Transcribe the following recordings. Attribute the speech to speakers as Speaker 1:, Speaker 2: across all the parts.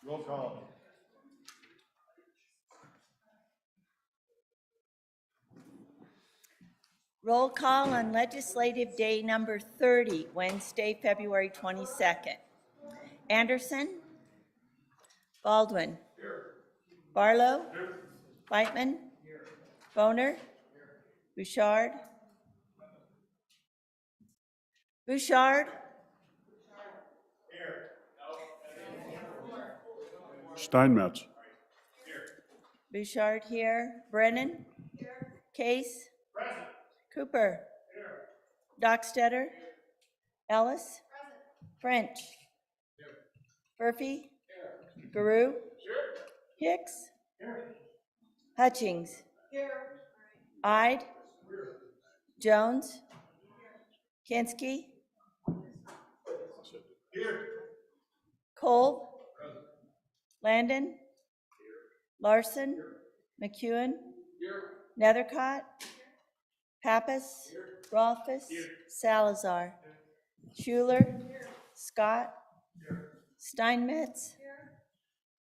Speaker 1: Roll call.
Speaker 2: Roll call on Legislative Day number 30, Wednesday, February 22nd. Anderson? Baldwin? Barlow? Whiteman? Boner? Bouchard? Bouchard?
Speaker 1: Steinmetz.
Speaker 2: Bouchard here. Brennan? Case? Present. Cooper? Here. Dockstetter? Ellis? Present. French? Here. Murphy? Here. Guru? Here. Hicks? Here. Hutchings? Here. Ide? Here. Jones? Here. Kinsky? Here. Kolb? Present. Landon? Here. Larson? Here. McEwen? Here. Nethercott? Here. Pappas? Here. Rolfus? Here. Salazar? Here. Schuler? Here. Scott? Here. Steinmetz? Here.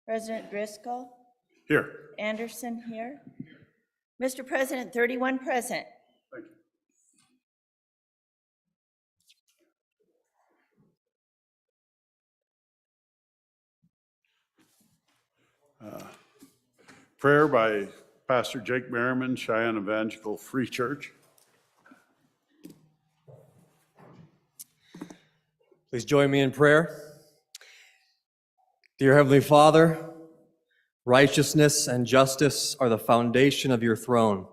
Speaker 2: President Driscoll?
Speaker 1: Here.
Speaker 2: Anderson here. Mr. President, 31 present.
Speaker 1: Thank you. Prayer by Pastor Jake Merriman, Cheyenne Evangelical Free Church.
Speaker 3: Please join me in prayer. Dear Heavenly Father, righteousness and justice are the foundation of your throne.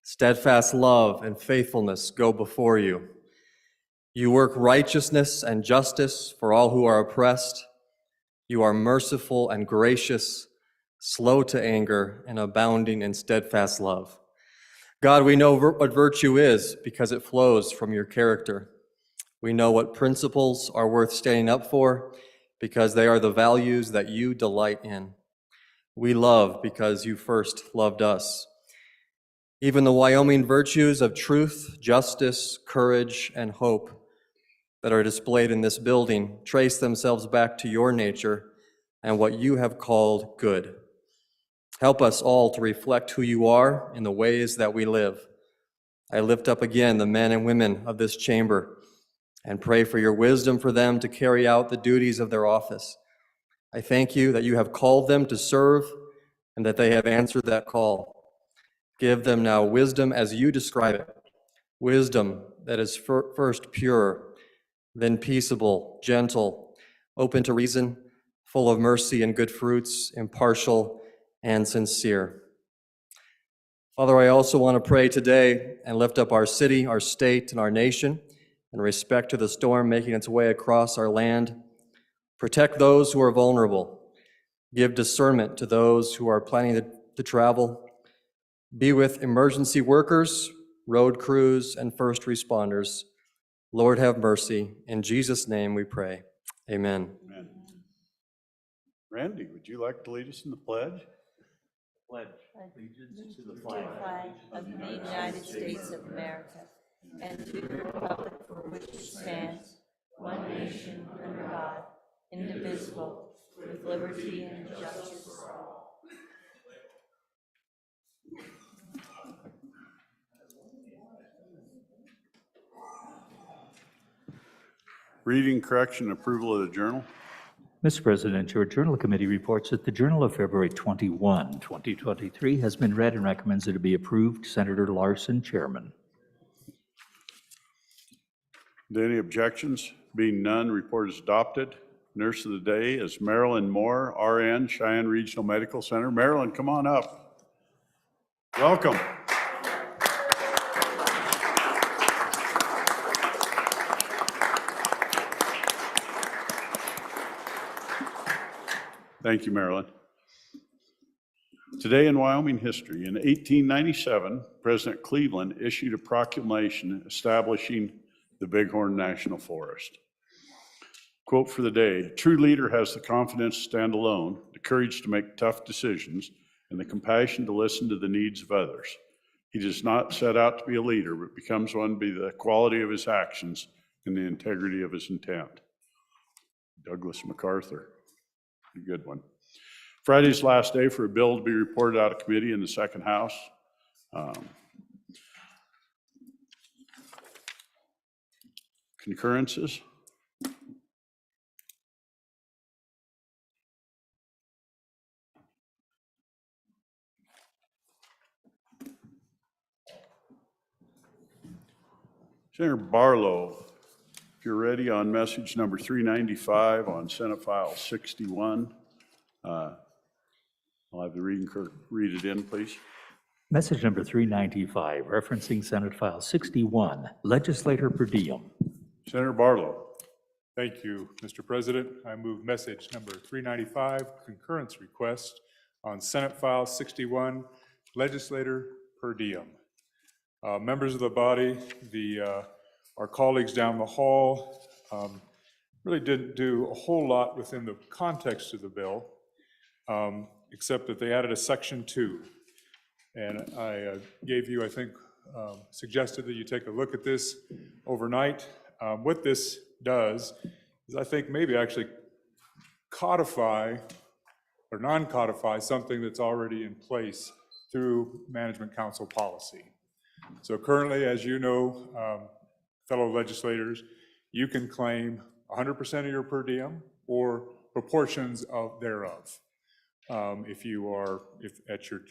Speaker 3: Steadfast love and faithfulness go before you. You work righteousness and justice for all who are oppressed. You are merciful and gracious, slow to anger, and abounding in steadfast love. God, we know what virtue is because it flows from your character. We know what principles are worth standing up for because they are the values that you delight in. We love because you first loved us. Even the Wyoming virtues of truth, justice, courage, and hope that are displayed in this building trace themselves back to your nature and what you have called good. Help us all to reflect who you are in the ways that we live. I lift up again the men and women of this chamber and pray for your wisdom for them to carry out the duties of their office. I thank you that you have called them to serve and that they have answered that call. Give them now wisdom as you describe it, wisdom that is first pure, then peaceable, gentle, open to reason, full of mercy and good fruits, impartial and sincere. Father, I also want to pray today and lift up our city, our state, and our nation in respect to the storm making its way across our land. Protect those who are vulnerable. Give discernment to those who are planning to travel. Be with emergency workers, road crews, and first responders. Lord, have mercy. In Jesus' name we pray. Amen.
Speaker 1: Amen. Randy, would you like to lead us in the pledge?
Speaker 4: Pledge allegiance to the flag
Speaker 2: of the United States of America and to the republic for which it stands, one nation under God, indivisible, with liberty and justice for all.
Speaker 1: Reading, correction, approval of the journal.
Speaker 4: Mr. President, your Journal Committee reports that the Journal of February 21, 2023 has been read and recommends that it be approved. Senator Larson, Chairman.
Speaker 1: Any objections? Being none, report is adopted. Nurse of the day is Marilyn Moore, RN, Cheyenne Regional Medical Center. Marilyn, come on up. Welcome. Thank you, Marilyn. Today in Wyoming history, in 1897, President Cleveland issued a proclamation establishing the Bighorn National Forest. Quote for the day: "A true leader has the confidence to stand alone, the courage to make tough decisions, and the compassion to listen to the needs of others. He does not set out to be a leader, but becomes one by the quality of his actions and the integrity of his intent." Douglas MacArthur. pretty good one. Friday's last day for a bill to be reported out of committee in the second house. Concurrences. Senator Barlow, if you're ready on message number 395 on Senate File 61, I'll have the reading clerk read it in, please.
Speaker 4: Message number 395, referencing Senate File 61, Legislator per diem.
Speaker 1: Senator Barlow.
Speaker 5: Thank you, Mr. President. I move message number 395, concurrence request on Senate File 61, Legislator per diem. Members of the body, our colleagues down the hall really didn't do a whole lot within the context of the bill, except that they added a section 2. And I gave you, I think, suggested that you take a look at this overnight. What this does is, I think, maybe actually codify or non-codify something that's already in place through Management Council policy. So currently, as you know, fellow legislators, you can claim 100% of your per diem or proportions of thereof, if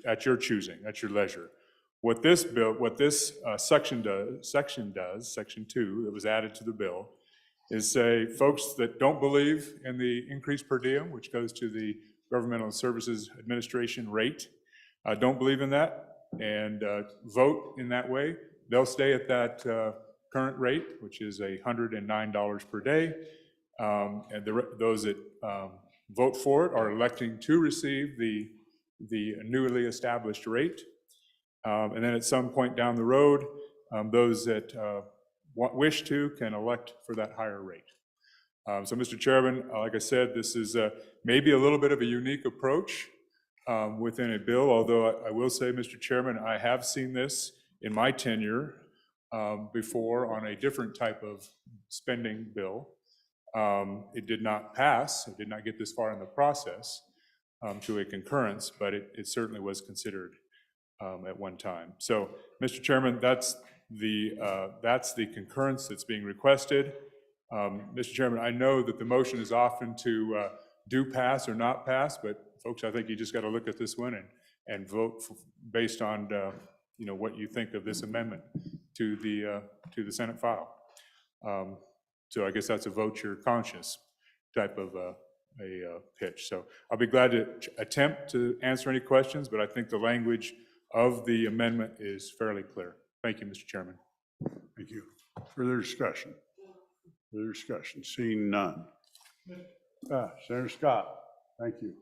Speaker 5: at your choosing, at your leisure. What this section does, section 2 that was added to the bill, is say folks that don't believe in the increased per diem, which goes to the Governmental Services Administration rate, don't believe in that and vote in that way, they'll stay at that current rate, which is $109 per day. And those that vote for it are electing to receive the newly established rate. And then at some point down the road, those that wish to can elect for that higher rate. So, Mr. Chairman, like I said, this is maybe a little bit of a unique approach within a bill, although I will say, Mr. Chairman, I have seen this in my tenure before on a different type of spending bill. It did not pass, it did not get this far in the process to a concurrence, but it certainly was considered at one time. So, Mr. Chairman, that's the concurrence that's being requested. Mr. Chairman, I know that the motion is often to do pass or not pass, but folks, I think you just got to look at this one and vote based on what you think of this amendment to the Senate file. So I guess that's a vote your conscience type of a pitch. So I'll be glad to attempt to answer any questions, but I think the language of the amendment is fairly clear. Thank you, Mr. Chairman.
Speaker 1: Thank you. Further discussion? Further discussion? Seeing none. Senator Scott, thank you.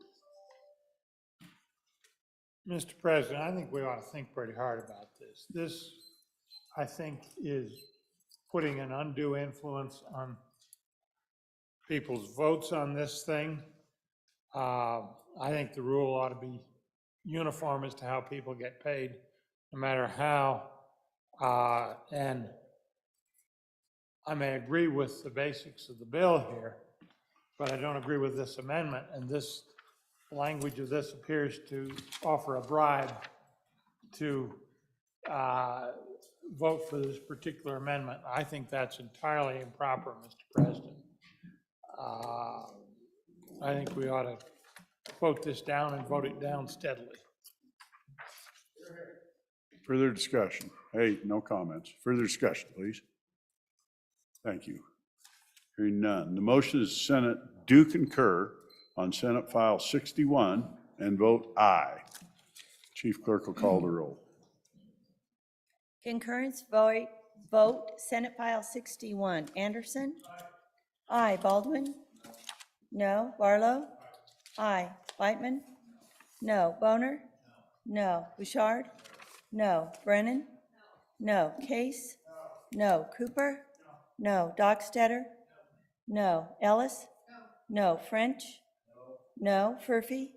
Speaker 6: Mr. President, I think we ought to think pretty hard about this. This, I think, is putting an undue influence on people's votes on this thing. I think the rule ought to be uniform as to how people get paid, no matter how. And I may agree with the basics of the bill here, but I don't agree with this amendment, and this language of this appears to offer a bribe to vote for this particular amendment. I think that's entirely improper, Mr. President. I think we ought to vote this down and vote it down steadily.
Speaker 1: Further discussion? Hey, no comments. Further discussion, please. Thank you. Hearing none. The motion is Senate do concur on Senate File 61 and vote aye. Chief Clerk will call the roll.
Speaker 2: Concurrence vote Senate File 61. Anderson? Aye. Baldwin? No. Barlow? Aye. Whiteman? No. Boner? No. Bouchard? No. Brennan? No. Case? No. Cooper? No. Dockstader? No. Ellis? No. French? No. Furphy?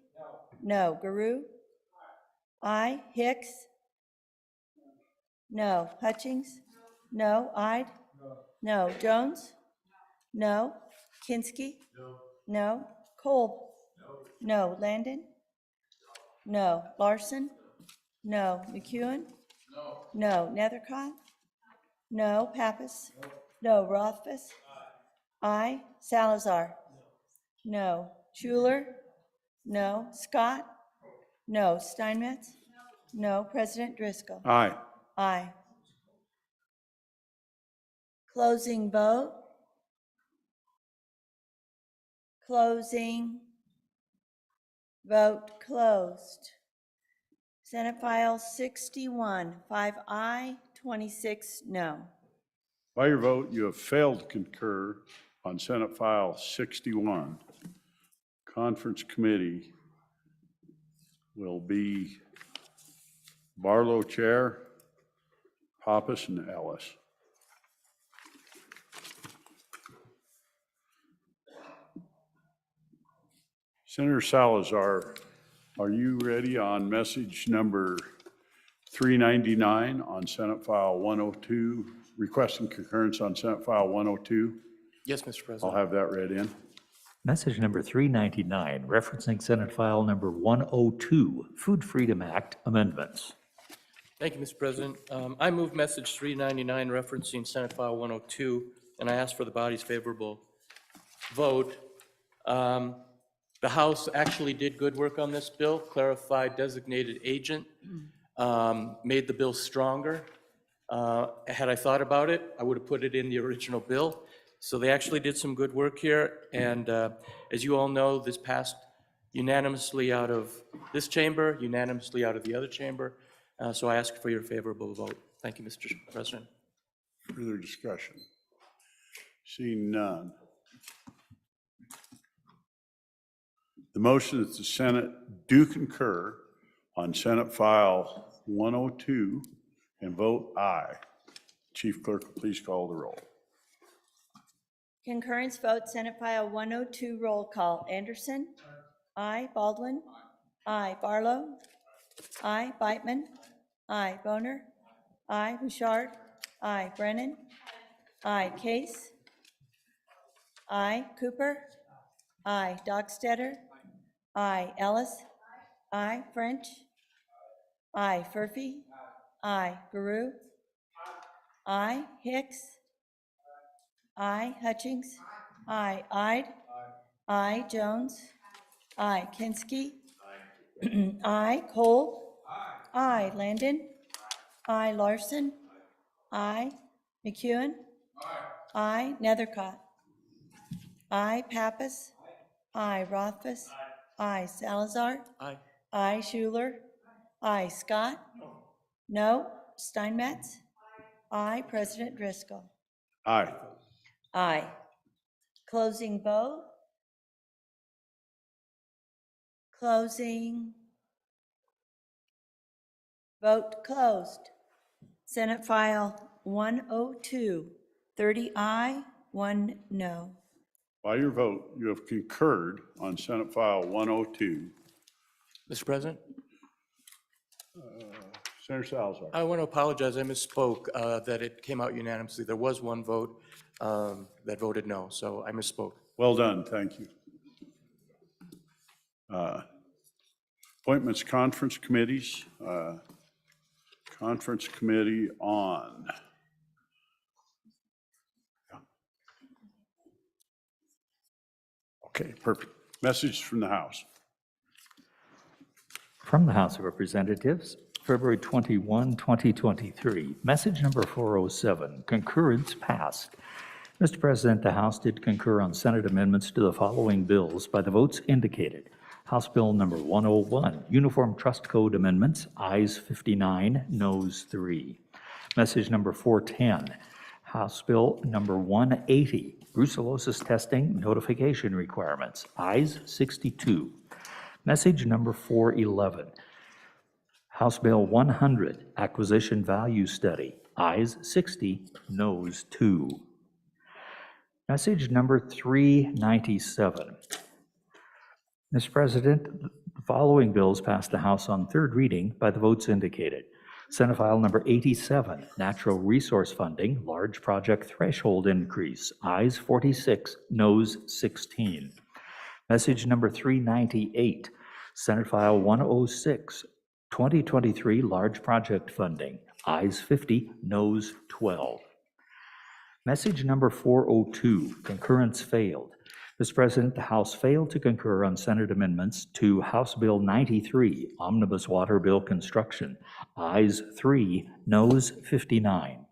Speaker 2: No. Garou? Aye. Hicks? No. Hutchings? No. Ide? No. Jones? No. Kinski? No. Kolb? No. Landon? No. Larson? No. McEwen? No. Nethercott? No. Pappas? No. Rothfuss? Aye. Salazar? No. Schuler? No. Scott? No. Steinmetz? No. President Driscoll?
Speaker 1: Aye.
Speaker 2: Aye. Closing vote. Closing. Vote closed. Senate File 61, 5 aye, 26 no.
Speaker 1: By your vote, you have failed to concur on Senate File 61. Conference Committee will be Barlow Chair, Pappas, and Ellis. Senator Salazar, are you ready on message number 399 on Senate File 102, requesting concurrence on Senate File 102?
Speaker 7: Yes, Mr.
Speaker 1: I'll
Speaker 7: President.
Speaker 1: have that read in.
Speaker 4: Message number 399, referencing Senate File number 102, Food Freedom Act amendments.
Speaker 7: Thank you, Mr. President. I move message 399 referencing Senate File 102, and I ask for the body's favorable vote. The House actually did good work on this bill, clarified designated agent, made the bill stronger. Had I thought about it, I would have put it in the original bill. So they actually did some good work here, and as you all know, this passed unanimously out of this chamber, unanimously out of the other chamber. So I ask for your favorable vote. Thank you, Mr. President.
Speaker 1: Further discussion? Seeing none. The motion that the Senate do concur on Senate File 102 and vote aye. Chief Clerk, please call the roll.
Speaker 2: Concurrence vote, Senate File 102, roll call. Anderson? Aye. Baldwin? Aye. Barlow? Aye. Beitman? Aye. Boner? Aye. Bouchard? Aye. Brennan? Aye. Case? Aye. Cooper? Aye. Dockstetter? Aye. Ellis? Aye. French? Aye. Furphy? Aye. Baru? Aye. Hicks? Aye. Hutchings? Aye. Ide? Aye. Jones? Aye. Kinski? Aye. Cole? Aye. Landon? Aye. Larson? Aye. McEwen? Aye. Nethercott? Aye. Pappas? Aye. Rothfuss? Aye. Salazar?
Speaker 7: Aye.
Speaker 2: Aye. Schuler? Aye. Scott? No. Steinmetz? Aye. President Driscoll?
Speaker 1: Aye.
Speaker 2: Aye. Closing vote. Closing. Vote closed. Senate File 102, 30 aye, 1 no.
Speaker 1: By your vote, you have concurred on Senate File 102.
Speaker 7: Mr. President,
Speaker 1: Senator Salazar.
Speaker 7: I want to apologize. I misspoke that it came out unanimously. There was one vote that voted no, so I misspoke.
Speaker 1: Well done, thank you. Appointments, conference committees. Conference Committee on. Okay, perfect. Message from the House.
Speaker 4: From the House of Representatives, February 21, 2023, message number 407, concurrence passed. Mr. President, the House did concur on Senate amendments to the following bills by the votes indicated. House Bill number 101, Uniform Trust Code Amendments, ayes 59, noes 3. Message number 410, House Bill number 180, Brucellosis Testing Notification Requirements, ayes 62. Message number 411, House Bill 100, Acquisition Value Study, ayes 60, noes 2. Message number 397. Mr. President, the following bills passed the House on third reading by the votes indicated. Senate File number 87, Natural Resource Funding, Large Project Threshold Increase, ayes 46, noes 16. Message number 398, Senate File 106, 2023 Large Project Funding. Ayes 50, noes 12. Message number 402, concurrence failed. Mr. President, the House failed to concur on Senate amendments to House Bill 93, Omnibus Water Bill Construction. Ayes 3, noes 59.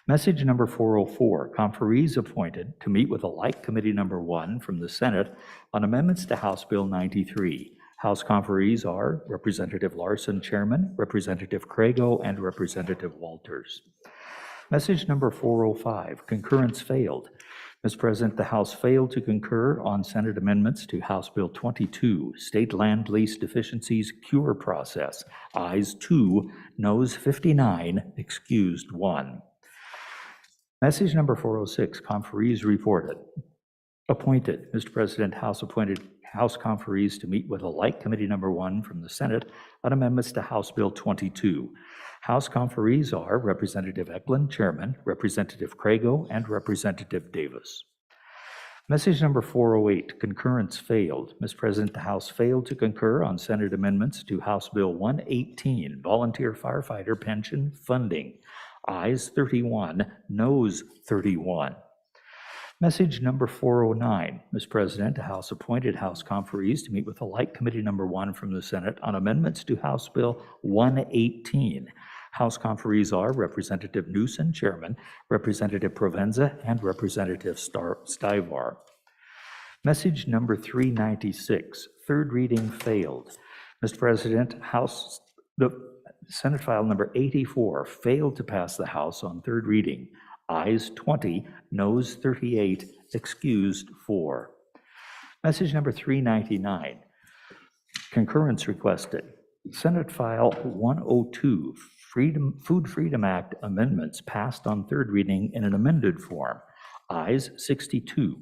Speaker 4: Message number 404, conferees appointed to meet with a like committee number 1 from the Senate on amendments to House Bill 93. House conferees are Representative Larson, Chairman, Representative Crago, and Representative Walters. Message number 405, concurrence failed. Mr. President, the House failed to concur on Senate amendments to House Bill 22, State Land Lease Deficiencies Cure Process. Ayes 2, noes 59, excused 1. Message number 406, conferees reported. Appointed, Mr. President, House appointed House conferees to meet with a like committee number 1 from the Senate on amendments to House Bill 22. House conferees are Representative Eklund, Chairman, Representative Crago, and Representative Davis. Message number 408, concurrence failed. Mr. President, the House failed to concur on Senate amendments to House Bill 118, Volunteer Firefighter Pension Funding. Ayes 31, noes 31. Message number 409, Mr. President, the House appointed House conferees to meet with a like committee number 1 from the Senate on amendments to House Bill 118. House conferees are Representative Newsom, Chairman, Representative Provenza, and Representative Stivar. Message number 396, third reading failed. Mr. President, the Senate file number 84 failed to pass the House on third reading. Ayes 20, noes 38, excused 4. Message number 399, concurrence requested. Senate File 102, Food Freedom Act amendments passed on third reading in an amended form. Ayes 62.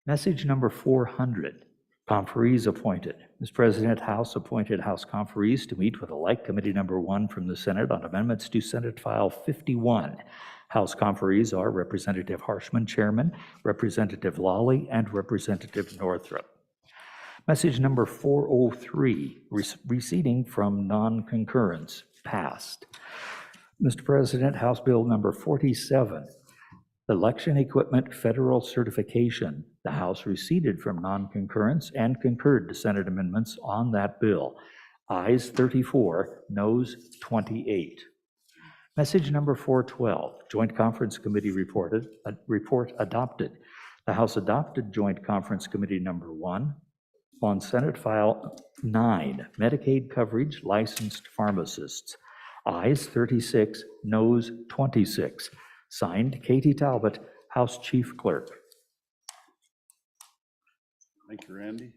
Speaker 4: Message number 400, conferees appointed. Mr. President, House appointed House conferees to meet with a like committee number 1 from the Senate on amendments to Senate File 51. House conferees are Representative Harshman, Chairman, Representative Lawley, and Representative Northrup. Message number 403, receding from non-concurrence, passed. Mr. President, House Bill number 47, Election Equipment Federal Certification. The House receded from non-concurrence and concurred to Senate amendments on that bill. Ayes 34, noes 28. Message number 412, Joint Conference Committee report adopted. The House adopted Joint Conference Committee number 1 on Senate File 9, Medicaid Coverage Licensed Pharmacists. Ayes 36, noes 26. Signed, Katie Talbot, House Chief Clerk.
Speaker 1: Thank you, Randy.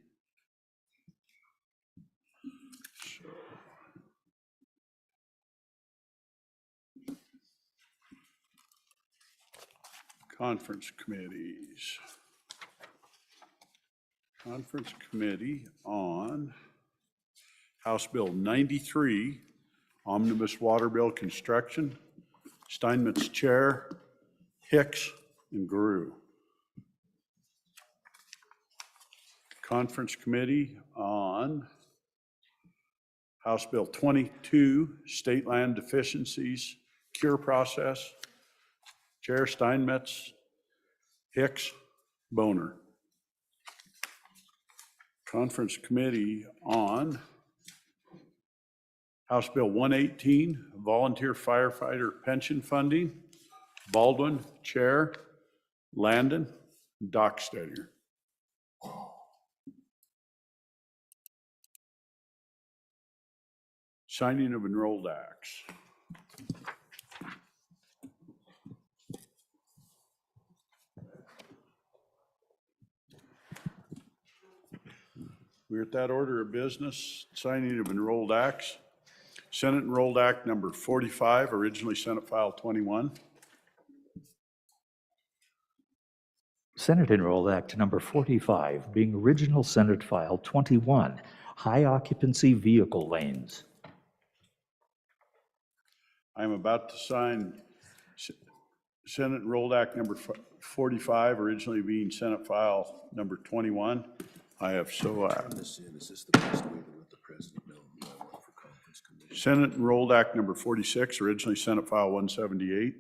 Speaker 1: Conference committees. Conference committee on House Bill 93, Omnibus Water Bill Construction. Steinmetz chair, Hicks and Guru. Conference committee on House Bill 22, State Land Deficiencies Cure Process. Chair Steinmetz, Hicks, Boner. Conference committee on House Bill 118, Volunteer Firefighter Pension Funding. Baldwin, Chair, Landon, Dockstetter. Signing of enrolled acts. We're at that order of business, signing of enrolled acts. Senate Enrolled Act number 45, originally Senate File 21.
Speaker 4: Senate Enrolled Act number 45, being original Senate File 21, High Occupancy Vehicle Lanes.
Speaker 1: I'm about to sign Senate Enrolled Act number 45, originally being Senate File number 21. I have so added. Senate Enrolled Act number 46, originally Senate File 178.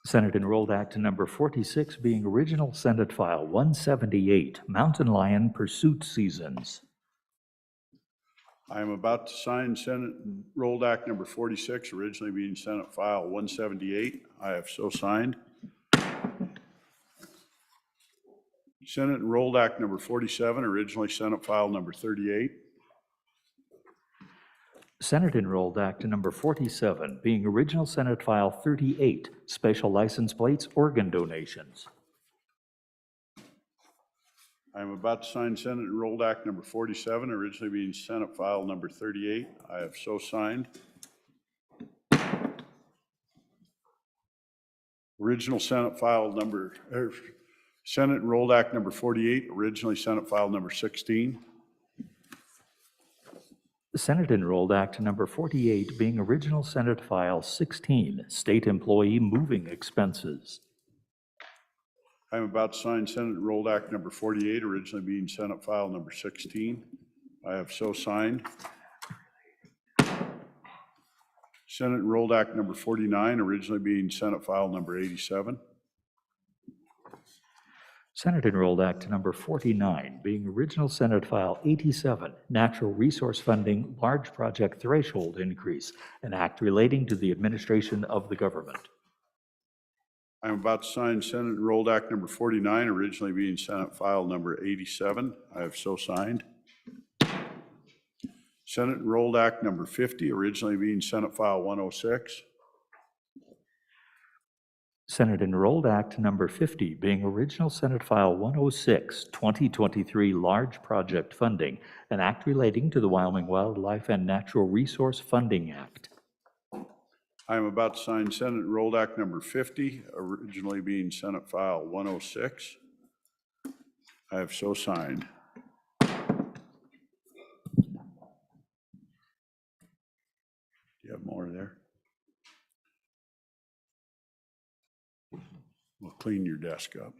Speaker 4: Senate Enrolled Act number 46 being original Senate File 178, Mountain Lion Pursuit Seasons.
Speaker 1: I am about to sign Senate Enrolled Act number 46, originally being Senate File 178. I have so signed. Senate Enrolled Act number 47, originally Senate File number 38.
Speaker 4: Senate Enrolled Act number 47 being original Senate File 38, Special License Plates Organ Donations.
Speaker 1: I am about to sign Senate Enrolled Act number 47, originally being Senate File number 38. I have so signed. Original Senate File number, Senate Enrolled Act number 48, originally Senate File number 16.
Speaker 4: Senate Enrolled Act number 48 being original Senate File 16, State Employee Moving Expenses.
Speaker 1: I am about to sign Senate Enrolled Act number 48, originally being Senate File number 16. I have so signed. Senate Enrolled Act number 49, originally being Senate File number 87.
Speaker 4: Senate Enrolled Act number 49 being original Senate File 87, Natural Resource Funding Large Project Threshold Increase, an act relating to the administration of the government.
Speaker 1: I am about to sign Senate Enrolled Act number 49, originally being Senate File number 87. I have so signed. Senate Enrolled Act number 50, originally being Senate File 106.
Speaker 4: Senate Enrolled Act number 50 being original Senate File 106, 2023 Large Project Funding, an act relating to the Wyoming Wildlife and Natural Resource Funding Act.
Speaker 1: I am about to sign Senate Enrolled Act number 50, originally being Senate File 106. I have so signed. Do you have more there? We'll clean your desk up.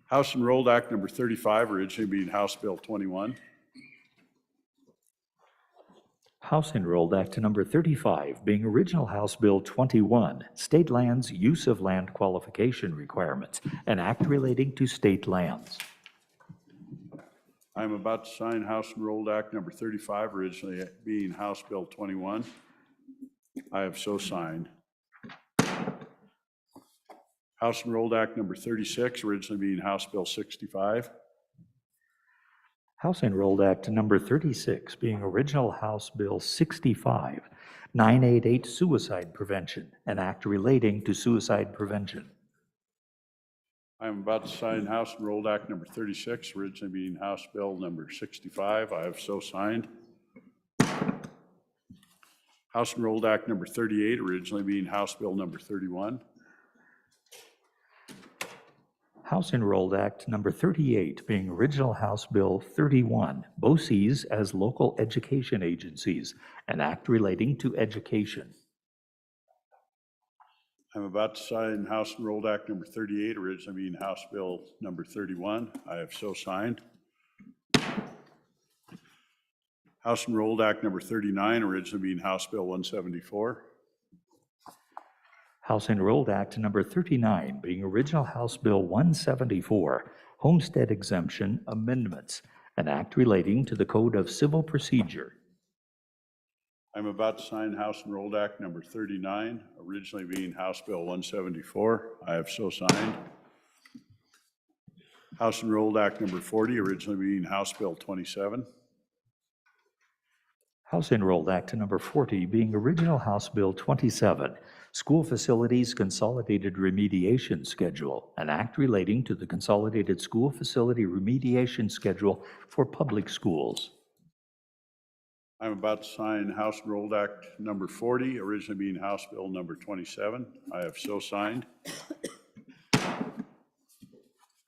Speaker 1: House Enrolled Act number 35, originally being House Bill 21.
Speaker 4: House Enrolled Act number 35 being original House Bill 21, State Lands Use of Land Qualification Requirements, an act relating to state lands.
Speaker 1: I am about to sign House Enrolled Act number 35, originally being House Bill 21. I have so signed. House Enrolled Act number 36, originally being House Bill 65.
Speaker 4: House Enrolled Act number 36 being original House Bill 65, 988 Suicide Prevention, an act relating to suicide prevention.
Speaker 1: I am about to sign House Enrolled Act number 36, originally being House Bill number 65. I have so signed. House Enrolled Act number 38, originally being House Bill number 31.
Speaker 4: House Enrolled Act number 38 being original House Bill 31, BOCES as local education agencies, an act relating to education.
Speaker 1: I'm about to sign House Enrolled Act number 38, originally being House Bill number 31. I have so signed. House Enrolled Act number 39, originally being House Bill 174.
Speaker 4: House Enrolled Act number 39 being original House Bill 174, Homestead Exemption Amendments, an act relating to the Code of Civil Procedure.
Speaker 1: I'm about to sign House Enrolled Act number 39, originally being House Bill 174. I have so signed. House Enrolled Act number 40, originally being House Bill 27.
Speaker 4: House Enrolled Act number 40 being original House Bill 27, School Facilities Consolidated Remediation Schedule, an act relating to the Consolidated School Facility Remediation Schedule for public schools.
Speaker 1: I'm about to sign House Enrolled Act number 40, originally being House Bill number 27. I have so signed.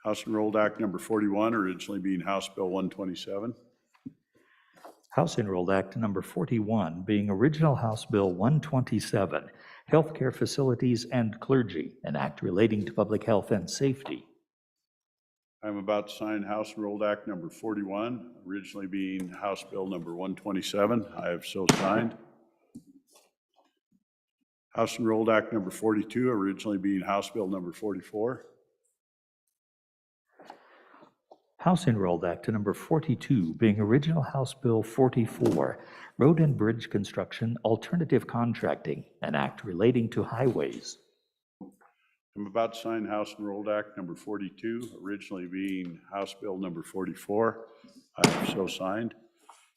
Speaker 1: House Enrolled Act number 41, originally being House Bill 127.
Speaker 4: House Enrolled Act Number 41, being original House Bill 127, Healthcare Facilities and Clergy, an act relating to public health and safety.
Speaker 1: I'm about to sign House Enrolled Act Number 41, originally being House Bill Number 127. I have so signed. House Enrolled Act Number 42, originally being House Bill Number 44.
Speaker 4: House Enrolled Act Number 42, being original House Bill 44, Road and Bridge Construction Alternative Contracting, an act relating to highways.
Speaker 1: I'm about to sign House Enrolled Act Number 42, originally being House Bill Number 44. I have so signed.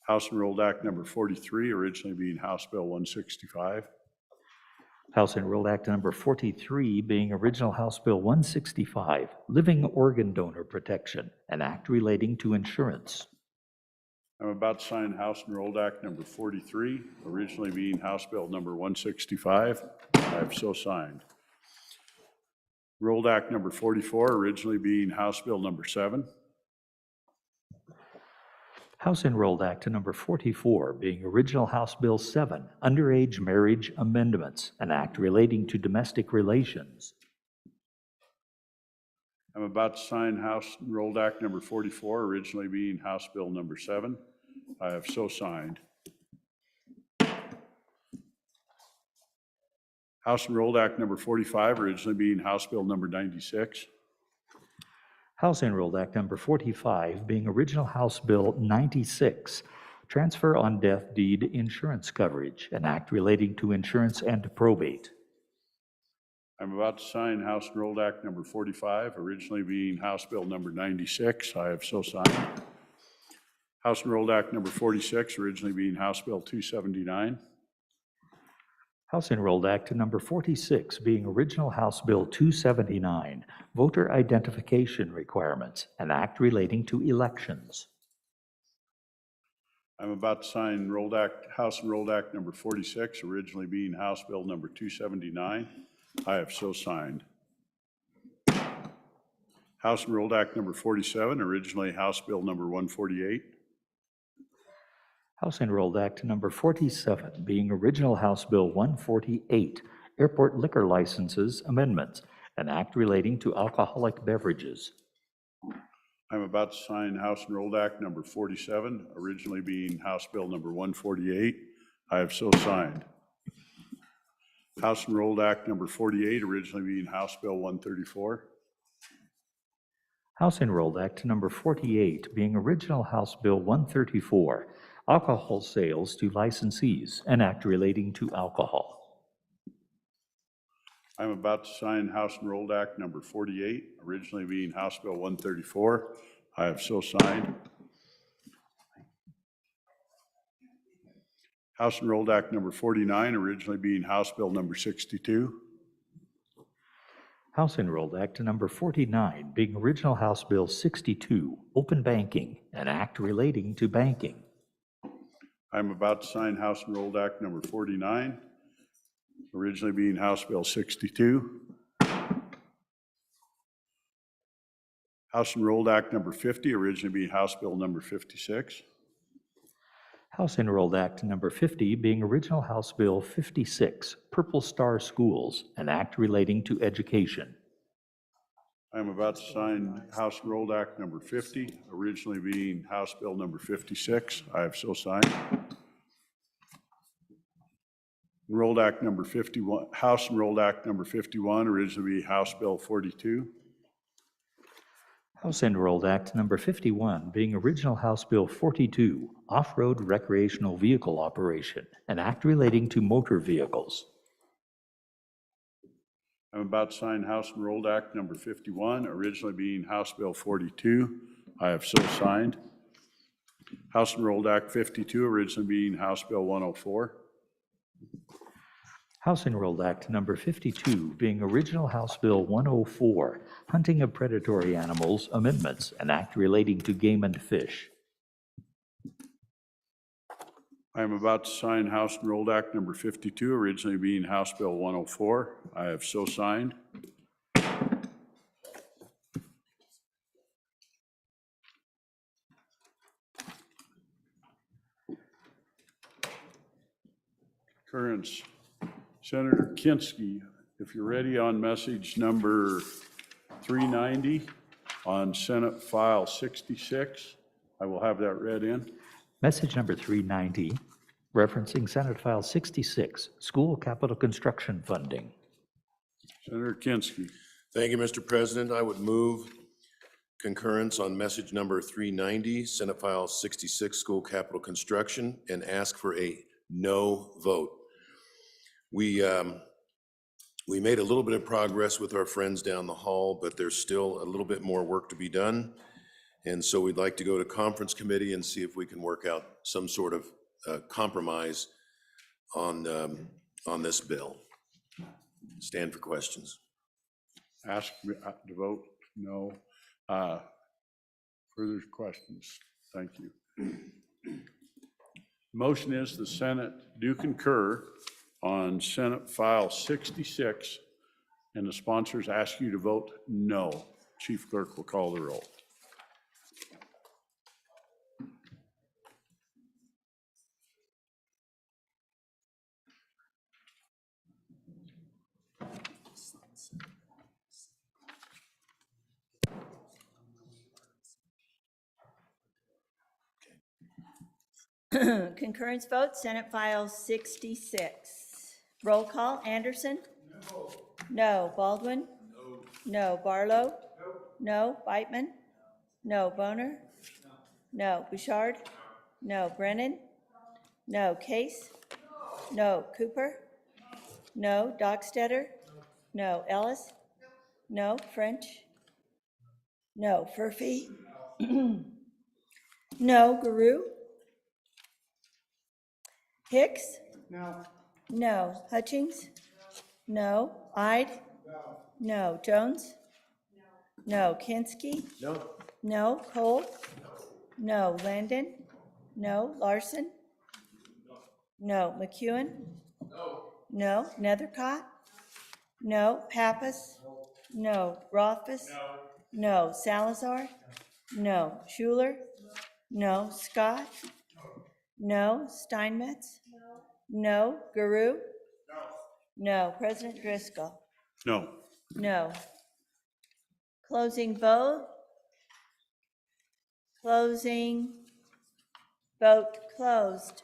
Speaker 1: House Enrolled Act Number 43, originally being House Bill 165.
Speaker 4: House Enrolled Act Number 43, being original House Bill 165, Living Organ Donor Protection, an act relating to insurance.
Speaker 1: I'm about to sign House Enrolled Act Number 43, originally being House Bill Number 165. I have so signed. Enrolled Act Number 44, originally being House Bill Number 7.
Speaker 4: House Enrolled Act Number 44, being original House Bill 7, Underage Marriage Amendments, an act relating to domestic relations.
Speaker 1: I'm about to sign House Enrolled Act Number 44, originally being House Bill Number 7. I have so signed. House Enrolled Act Number 45, originally being House Bill Number 96.
Speaker 4: House Enrolled Act Number 45, being original House Bill 96, Transfer on Death Deed Insurance Coverage, an act relating to insurance and probate.
Speaker 1: I'm about to sign House Enrolled Act Number 45, originally being House Bill Number 96. I have so signed. House Enrolled Act Number 46, originally being House Bill 279.
Speaker 4: House Enrolled Act Number 46, being original House Bill 279, Voter Identification Requirements, an act relating to elections.
Speaker 1: I'm about to sign House Enrolled Act Number 46, originally being House Bill Number 279. I have so signed. House Enrolled Act Number 47, originally House Bill Number 148.
Speaker 4: House Enrolled Act Number 47, being original House Bill 148, Airport Liquor Licenses Amendments, an act relating to alcoholic beverages.
Speaker 1: I'm about to sign House Enrolled Act Number 47, originally being House Bill Number 148. I have so signed. House Enrolled Act Number 48, originally being House Bill 134.
Speaker 4: House Enrolled Act Number 48, being original House Bill 134, Alcohol Sales to Licensees, an act relating to alcohol.
Speaker 1: I'm about to sign House Enrolled Act Number 48, originally being House Bill 134. I have so signed. House Enrolled Act Number 49, originally being House Bill Number 62.
Speaker 4: House Enrolled Act Number 49, being original House Bill 62, Open Banking, an act relating to banking.
Speaker 1: I'm about to sign House Enrolled Act Number 49, originally being House Bill 62. House Enrolled Act Number 50, originally being House Bill Number 56.
Speaker 4: House Enrolled Act Number 50, being original House Bill 56, Purple Star Schools, an act relating to education.
Speaker 1: I'm about to sign House Enrolled Act Number 50, originally being House Bill Number 56. I have so signed. Enrolled Act Number 51, House Enrolled Act Number 51, originally being House Bill 42.
Speaker 4: House Enrolled Act Number 51, being original House Bill 42, Off-Road Recreational Vehicle Operation, an act relating to motor vehicles.
Speaker 1: I'm about to sign House Enrolled Act Number 51, originally being House Bill 42. I have so signed. House Enrolled Act 52, originally being House Bill 104.
Speaker 4: House Enrolled Act Number 52, being original House Bill 104, Hunting of Predatory Animals Amendments, an act relating to game and fish.
Speaker 1: I am about to sign House Enrolled Act Number 52, originally being House Bill 104. I have so signed. Concurrence. Senator Kinski, if you're ready on message number 390 on Senate File 66, I will have that read in.
Speaker 4: Message number 390, referencing Senate File 66, School Capital Construction Funding.
Speaker 1: Senator Kinski.
Speaker 8: Thank you, Mr. President. I would move concurrence on message number 390, Senate File 66, School Capital Construction, and ask for a no vote. We made a little bit of progress with our friends down the hall, but there's still a little bit more work to be done. And so we'd like to go to conference committee and see if we can work out some sort of compromise on this bill. Stand for questions.
Speaker 1: Ask to vote no. Further questions? Thank you. Motion is the Senate do concur on Senate File 66, and the sponsors ask you to vote no. Chief Clerk will call the roll.
Speaker 2: Concurrence vote, Senate File 66. Roll call, Anderson? No. No. Baldwin? No. No. Barlow? No. No. Beitman? No. Boner? No. Bouchard? No. Brennan? No. Case? No. Cooper? No. Dockstetter? No. Ellis? No. French? No. Furphy? No. Guru? Hicks? No. No. Hutchings? No. Ide? No. No. Jones? No. Kinski? No. No. Cole? No. Landon? No. Larson? No. McEwen? No. No. Nethercott? No. Pappas? No. Rothfuss? No. Salazar? No. Schuler? No. Scott? No. Steinmetz? No. Guru? No. President Driscoll?
Speaker 1: No.
Speaker 2: No. Closing vote. Closing. Vote closed.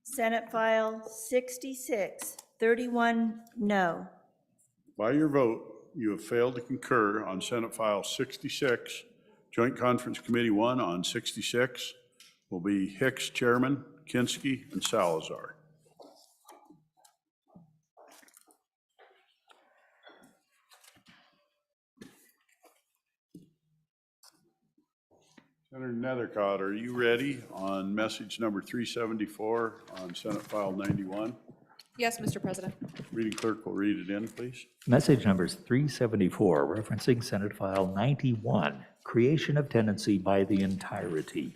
Speaker 2: Senate File 66, 31 no.
Speaker 1: By your vote, you have failed to concur on Senate File 66. Joint Conference Committee 1 on 66 will be Hicks, Chairman, Kinski, and Salazar. Senator Nethercott, are you ready on message number 374 on Senate File 91?
Speaker 9: Yes, Mr. President.
Speaker 1: Reading clerk will read it in, please.
Speaker 4: Message numbers 374, referencing Senate File 91, creation of tenancy by the entirety.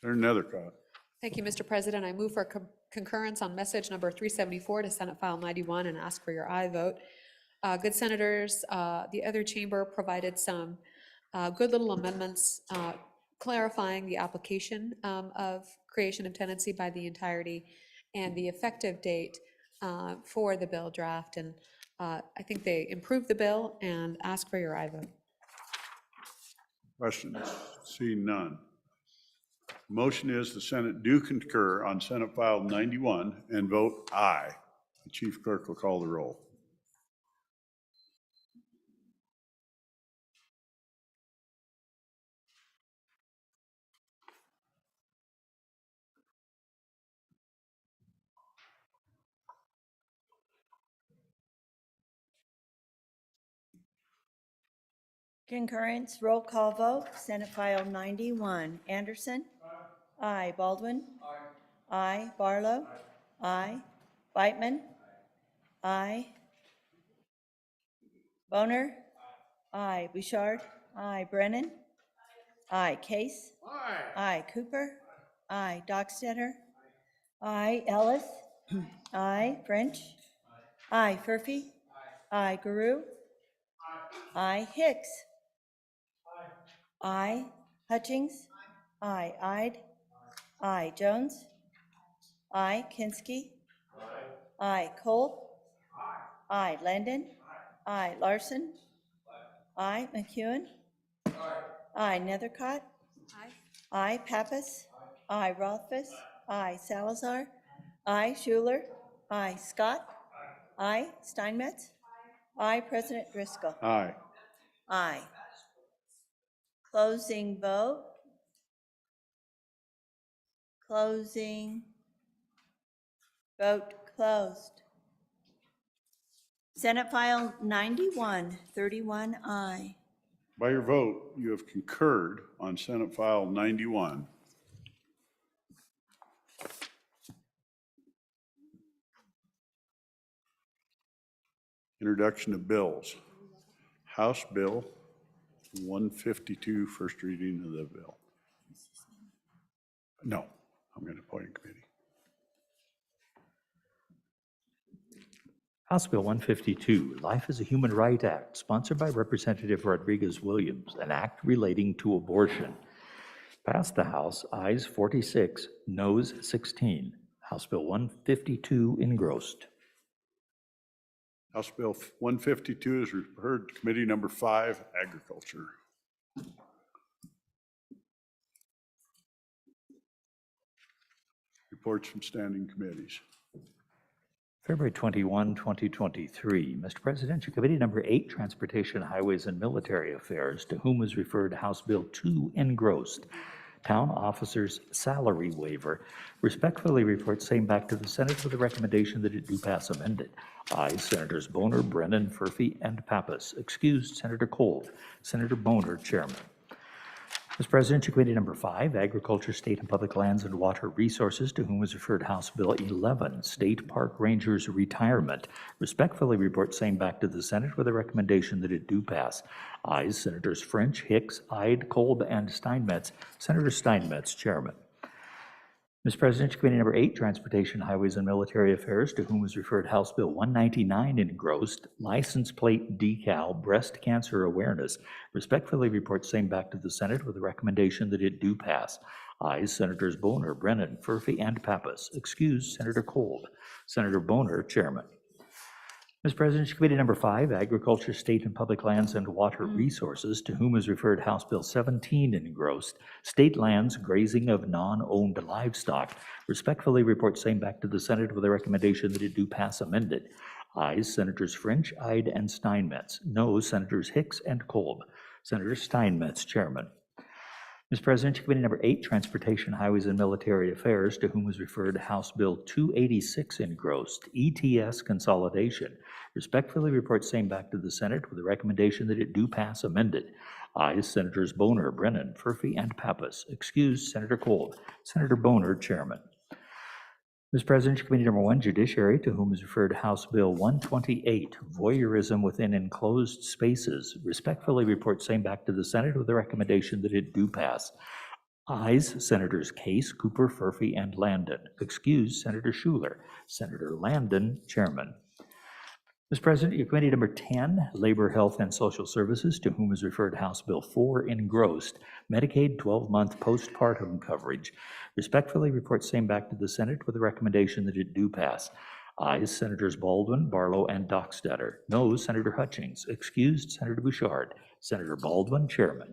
Speaker 1: Senator Nethercott.
Speaker 9: Thank you, Mr. President. I move for concurrence on message number 374 to Senate File 91 and ask for your aye vote. Good senators, the other chamber provided some good little amendments clarifying the application of creation of tenancy by the entirety and the effective date for the bill draft. And I think they improved the bill and ask for your aye vote.
Speaker 1: Questions? Seeing none. Motion is the Senate do concur on Senate File 91 and vote aye. The Chief Clerk will call the roll.
Speaker 2: Concurrence, roll call vote, Senate File 91. Anderson? Aye. Baldwin? Aye. Barlow? Aye. Beitman? Aye. Boner? Aye. Bouchard? Aye. Brennan? Aye. Case? Aye. Cooper? Aye. Dockstetter? Aye. Ellis? Aye. French? Aye. Furphy? Aye. Guru? Aye. Hicks? Aye. Hutchings? Aye. Ide? Aye. Jones? Aye. Kinski? Aye. Cole? Aye. Landon? Aye. Larson? Aye. McEwen? Aye. Nethercott? Aye. Pappas? Aye. Rothfuss? Aye. Salazar? Aye. Schuler? Aye. Scott? Aye. Steinmetz? Aye. President Driscoll?
Speaker 1: Aye.
Speaker 2: Aye. Closing vote. Closing. Vote closed. Senate File 91, 31 aye.
Speaker 1: By your vote, you have concurred on Senate File 91. Introduction of bills. House Bill 152, first reading of the bill. No, I'm going to appoint a committee.
Speaker 4: House Bill 152, Life is a Human Right Act, sponsored by Representative Rodriguez Williams, an act relating to abortion. Passed the House, ayes 46, noes 16. House Bill 152 engrossed.
Speaker 1: House Bill 152 is referred to Committee Number 5, Agriculture. Reports from standing committees.
Speaker 4: February 21, 2023. Mr. President, your Committee Number 8, Transportation, Highways, and Military Affairs, to whom is referred House Bill 2 engrossed, Town Officers Salary Waiver, respectfully reports same back to the Senate with a recommendation that it do pass amended. Ayes, Senators Boner, Brennan, Furphy, and Pappas. Excused, Senator Cole. Senator Boner, Chairman. Mr. President, your Committee Number 5, Agriculture, State and Public Lands and Water Resources, to whom is referred House Bill 11, State Park Rangers Retirement, respectfully report same back to the Senate with a recommendation that it do pass. Ayes, Senators French, Hicks, Ide, Kolb, and Steinmetz. Senator Steinmetz, Chairman. Mr. President, your Committee Number 8, Transportation, Highways, and Military Affairs, to whom is referred House Bill 199 engrossed, License Plate Decal Breast Cancer Awareness, respectfully reports same back to the Senate with a recommendation that it do pass. Ayes, Senators Boner, Brennan, Furphy, and Pappas. Excused, Senator Cole. Senator Boner, Chairman. Mr. President, your Committee Number 5, Agriculture, State and Public Lands and Water Resources, to whom is referred House Bill 17 engrossed, State Lands Grazing of Non-Owned Livestock, respectfully report same back to the Senate with a recommendation that it do pass amended. Ayes, Senators French, Ide, and Steinmetz. Noes, Senators Hicks and Kolb. Senator Steinmetz, Chairman. Mr. President, Committee Number 8, Transportation, Highways, and Military Affairs, to whom is referred House Bill 286 engrossed, ETS Consolidation, respectfully reports same back to the Senate with a recommendation that it do pass amended. Ayes, Senators Boner, Brennan, Furphy, and Pappas. Excused, Senator Cole. Senator Boner, Chairman. Mr. President, Committee Number 1, Judiciary, to whom is referred House Bill 128, Voyeurism Within Enclosed Spaces, respectfully report same back to the Senate with a recommendation that it do pass. Ayes, Senators Case, Cooper, Furphy, and Landon. Excused, Senator Schuler. Senator Landon, Chairman. Mr. President, your Committee Number 10, Labor, Health, and Social Services, to whom is referred House Bill 4 engrossed, Medicaid 12-month postpartum coverage, respectfully reports same back to the Senate with a recommendation that it do pass. Ayes, Senators Baldwin, Barlow, and Dockstader. Noes, Senator Hutchings. Excused, Senator Bouchard. Senator Baldwin, Chairman.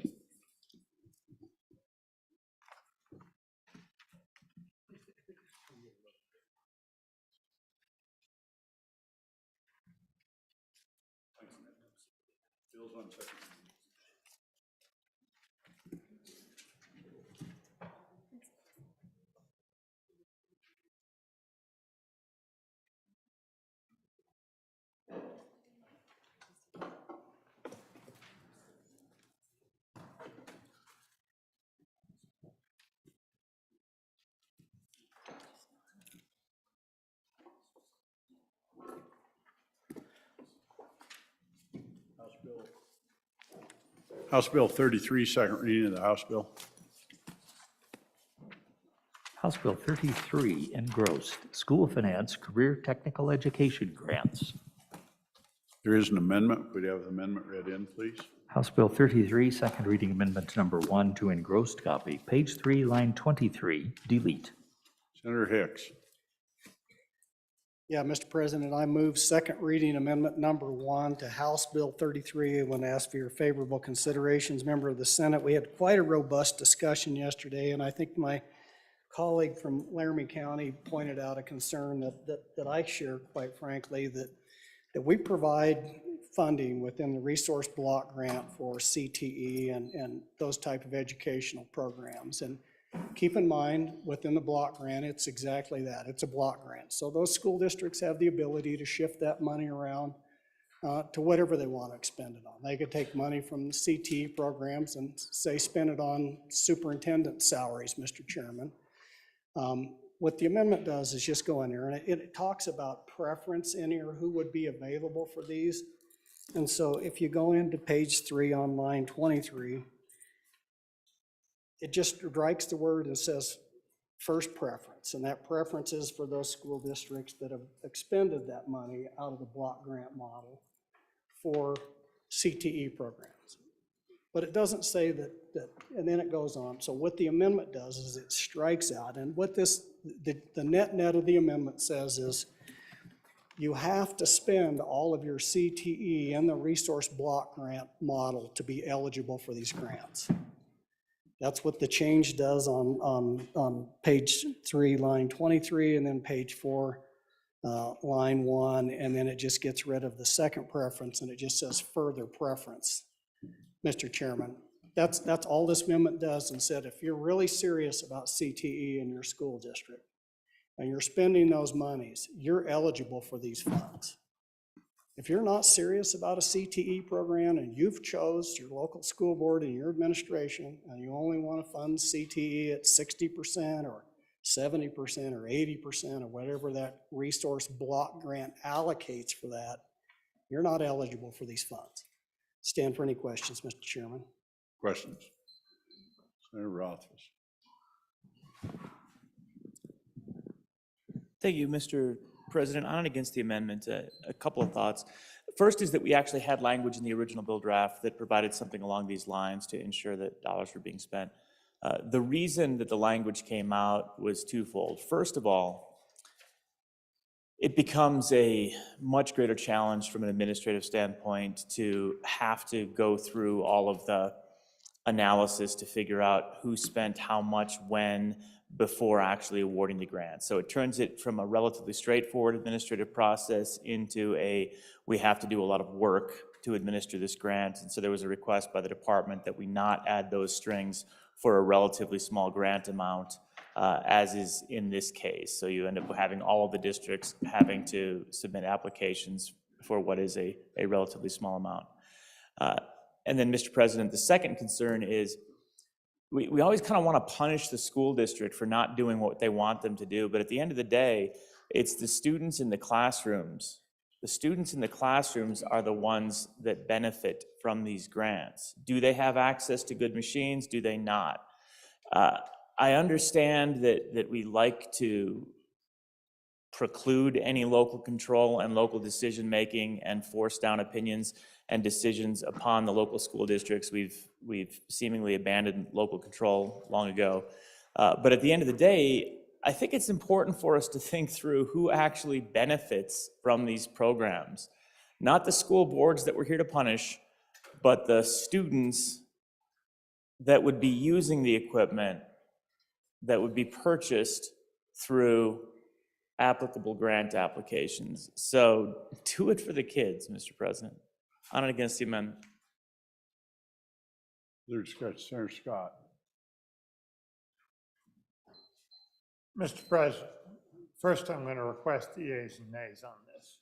Speaker 1: House Bill 33, second reading of the House Bill.
Speaker 4: House Bill 33 engrossed, School Finance Career Technical Education Grants.
Speaker 1: There is an amendment. Would you have the amendment read in, please?
Speaker 4: House Bill 33, second reading amendment number 1 to engrossed copy, page 3, line 23, delete.
Speaker 1: Senator Hicks.
Speaker 10: Yeah, Mr. President, I move second reading amendment number 1 to House Bill 33. I want to ask for your favorable considerations. Member of the Senate, we had quite a robust discussion yesterday, and I think my colleague from Laramie County pointed out a concern that I share, quite frankly, that we provide funding within the resource block grant for CTE and those type of educational programs. And keep in mind, within the block grant, it's exactly that. It's a block grant. So those school districts have the ability to shift that money around to whatever they want to expend it on. They could take money from the CTE programs and say, spend it on superintendent salaries, Mr. Chairman. What the amendment does is just go in there, and it talks about preference in here, who would be available for these. And so if you go into page 3 on line 23, it just strikes the word and says first preference, and that preference is for those school districts that have expended that money out of the block grant model for CTE programs. But it doesn't say that, and then it goes on. So what the amendment does is it strikes out, and what the net of the amendment says is you have to spend all of your CTE in the resource block grant model to be eligible for these grants. That's what the change does on page 3, line 23, and then page 4, line 1, and then it just gets rid of the second preference, and it just says further preference. Mr. Chairman, that's all this amendment does, and said if you're really serious about CTE in your school district and you're spending those monies, you're eligible for these funds. If you're not serious about a CTE program and you've chose your local school board and your administration and you only want to fund CTE at 60% or 70% or 80% or whatever that resource block grant allocates for that, you're not eligible for these funds. Stand for any questions, Mr. Chairman.
Speaker 1: Questions? Senator Rothfuss.
Speaker 11: Thank you, Mr. President. On and against the amendment, a couple of thoughts. First is that we actually had language in the original bill draft that provided something along these lines to ensure that dollars were being spent. The reason that the language came out was twofold. First of all, it becomes a much greater challenge from an administrative standpoint to have to go through all of the analysis to figure out who spent how much when before actually awarding the grant. So it turns it from a relatively straightforward administrative process into we have to do a lot of work to administer this grant. And so there was a request by the department that we not add those strings for a relatively small grant amount, as is in this case. So you end up having all of the districts having to submit applications for what is a relatively small amount. And then, Mr. President, the second concern is we always kind of want to punish the school district for not doing what they want them to do, but at the end of the day, it's the students in the classrooms. The students in the classrooms are the ones that benefit from these grants. Do they have access to good machines? Do they not? I understand that we like to preclude any local control and local decision-making and force down opinions and decisions upon the local school districts. We've seemingly abandoned local control long ago. But at the end of the day, I think it's important for us to think through who actually benefits from these programs. Not the school boards that we're here to punish, but the students that would be using the equipment that would be purchased through applicable grant applications. So do it for the kids, Mr. President. On and against the amendment.
Speaker 1: There's Senator Scott.
Speaker 6: Mr. President, first I'm going to request the yeas and nays on this.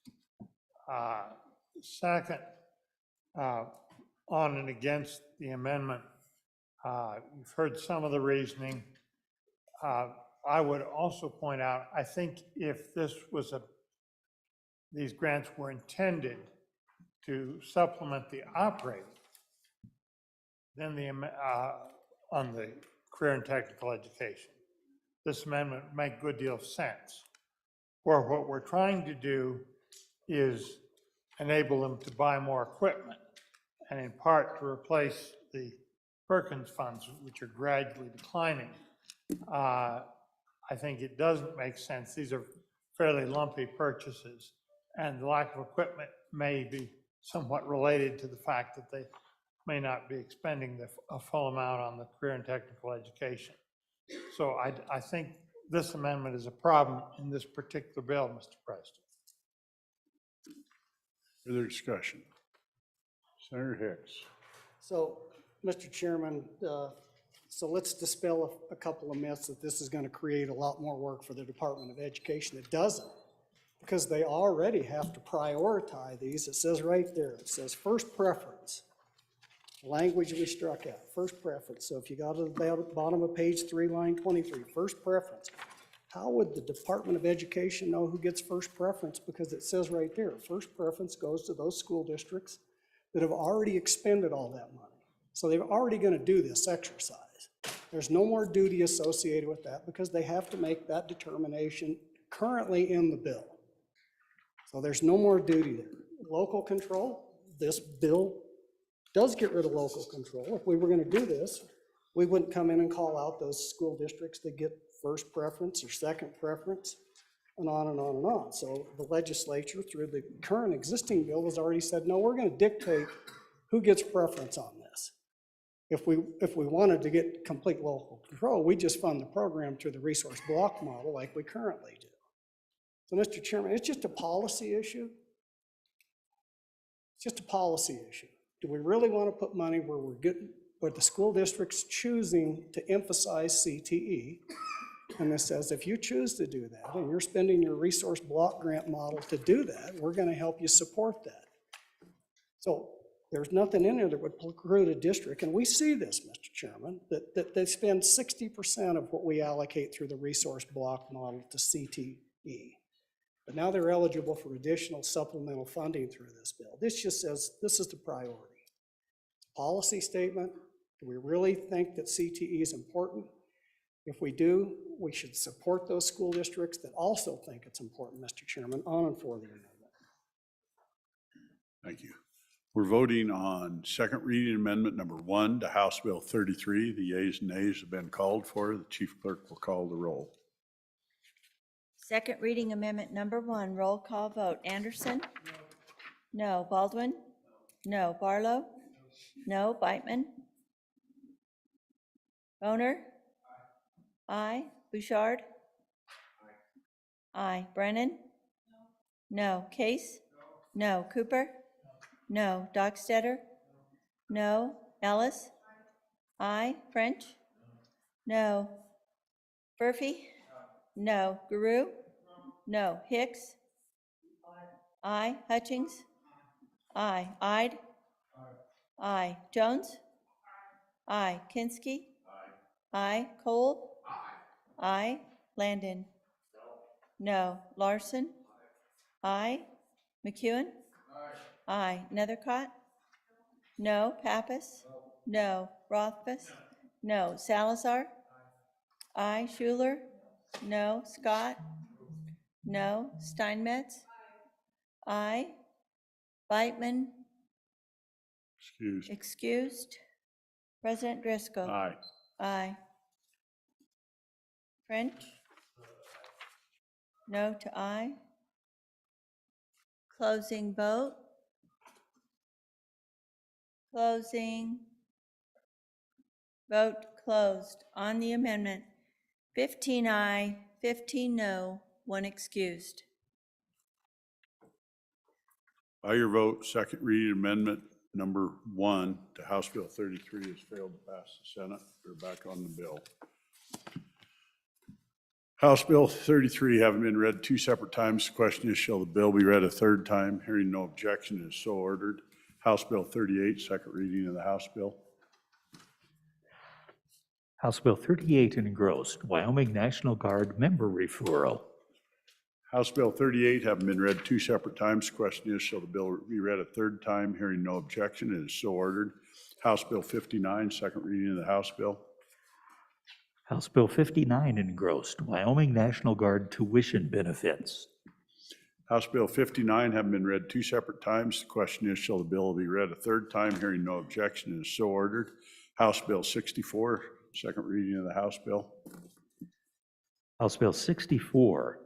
Speaker 6: Second, on and against the amendment, you've heard some of the reasoning. I would also point out, I think if this was these grants were intended to supplement the operating, then on the career and technical education, this amendment would make a good deal of sense. Where what we're trying to do is enable them to buy more equipment, and in part to replace the Perkins funds, which are gradually declining. I think it doesn't make sense. These are fairly lumpy purchases, and the lack of equipment may be somewhat related to the fact that they may not be expending a full amount on the career and technical education. So I think this amendment is a problem in this particular bill, Mr. President.
Speaker 1: Further discussion? Senator Hicks.
Speaker 10: So, Mr. Chairman, so let's dispel a couple of myths that this is going to create a lot more work for the Department of Education. It doesn't, because they already have to prioritize these. It says right there, it says first preference. Language we struck out, first preference. So if you go to the bottom of page 3, line 23, first preference. How would the Department of Education know who gets first preference? Because it says right there, first preference goes to those school districts that have already expended all that money. So they're already going to do this exercise. There's no more duty associated with that because they have to make that determination currently in the bill. So there's no more duty there. Local control, this bill does get rid of local control. If we were going to do this, we wouldn't come in and call out those school districts that get first preference or second preference, and on and on and on. So the legislature, through the current existing bill, has already said, no, we're going to dictate who gets preference on this. If we wanted to get complete local control, we just fund the program through the resource block model like we currently do. So, Mr. Chairman, it's just a policy issue. It's just a policy issue. Do we really want to put money where the school district's choosing to emphasize CTE? And this says, if you choose to do that, and you're spending your resource block grant model to do that, we're going to help you support that. So there's nothing in there that would preclude a district, and we see this, Mr. Chairman, that they spend 60% of what we allocate through the resource block model to CTE. But now they're eligible for additional supplemental funding through this bill. This just says this is the priority. Policy statement, do we really think that CTE is important? If we do, we should support those school districts that also think it's important, Mr. Chairman, on and for the amendment.
Speaker 1: Thank you. We're voting on second reading amendment number 1 to House Bill 33. The yeas and nays have been called for. The chief clerk will call the roll.
Speaker 2: Second reading amendment number 1, roll call vote. Anderson? No. Baldwin? No. Barlow? No. Beitman? Boner? Aye. Bouchard? Aye. Brennan? No. Case? No. Cooper? No. Dockstetter? No. Ellis? Aye. French? No. Murphy? No. Guru? No. Hicks? Aye. Hutchings? Aye. Ide? Aye. Jones? Aye. Kinsky? Aye. Cole? Aye. Landon? No. Larson? Aye. McEwen? Aye. Nethercott? No. Pappas? No. Rothfuss? No. Salazar? Aye. Schuler? No. Scott? No. Steinmetz? Aye. Beitman? Excused. President Driscoll?
Speaker 1: Aye.
Speaker 2: Aye. French? No to aye. Closing vote. Closing. Vote closed on the amendment. 15 aye, 15 no, 1 excused.
Speaker 1: By your vote, second reading amendment number 1 to House Bill 33 has failed to pass the Senate. We're back on the bill. House Bill 33 having been read 2 separate times, the question is, shall the bill be read a third time? Hearing no objection, is so ordered. House Bill 38, second reading of the House bill.
Speaker 4: House Bill 38 engrossed, Wyoming National Guard member referral.
Speaker 1: House Bill 38 having been read 2 separate times, the question is, shall the bill be read a third time? Hearing no objection, it is so ordered. House Bill 59, second reading of the House bill.
Speaker 4: House Bill 59 engrossed, Wyoming National Guard tuition benefits.
Speaker 1: House Bill 59 having been read 2 separate times, the question is, shall the bill be read a third time? Hearing no objection, it is so ordered. House Bill 64, second reading of the House bill.
Speaker 4: House Bill 64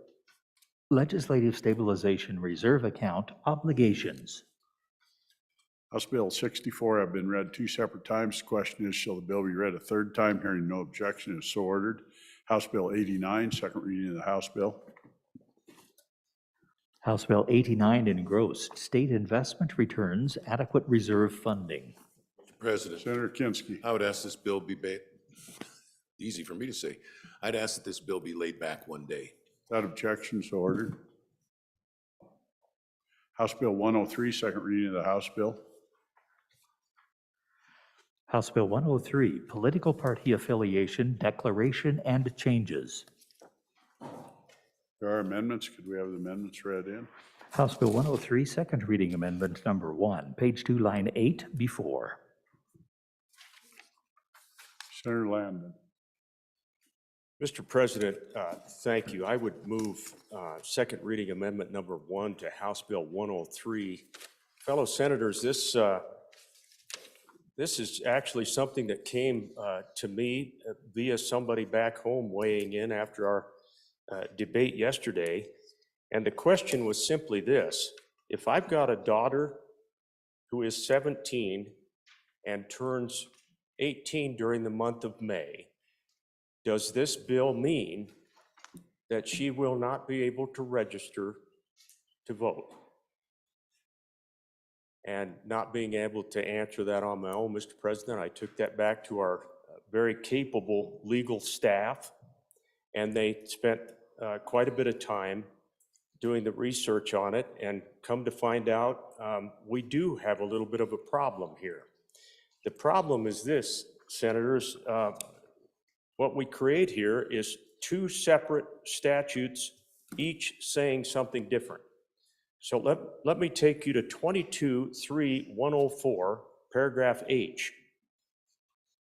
Speaker 4: Legislative Stabilization Reserve Account obligations.
Speaker 1: House Bill 64 have been read two separate times. The question is, shall the bill be read a third time? Hearing no objection, is so ordered. House Bill 89, second reading of the House Bill.
Speaker 4: House Bill 89 engrossed, state investment returns, adequate reserve funding.
Speaker 8: Mr. President,
Speaker 1: Senator Kinski.
Speaker 8: I would ask this bill be, easy for me to say, I'd ask that this bill be laid back one day.
Speaker 1: Without objection, so ordered. House Bill 103, second reading of the House Bill.
Speaker 4: House Bill 103, political party affiliation, declaration, and changes.
Speaker 1: There are amendments. Could we have the amendments read in?
Speaker 4: House Bill 103, second reading amendment number 1, page 2, line 8 before.
Speaker 1: Senator Landon.
Speaker 12: Mr. President, thank you. I would move second reading amendment number 1 to House Bill 103. Fellow senators, this is actually something that came to me via somebody back home weighing in after our debate yesterday. And the question was simply this: if I've got a daughter who is 17 and turns 18 during the month of May, does this bill mean that she will not be able to register to vote? And not being able to answer that on my own, Mr. President, I took that back to our very capable legal staff, and they spent quite a bit of time doing the research on it, and come to find out we do have a little bit of a problem here. The problem is this, senators, what we create here is two separate statutes, each saying something different. So let me take you to 22-3-104, paragraph H,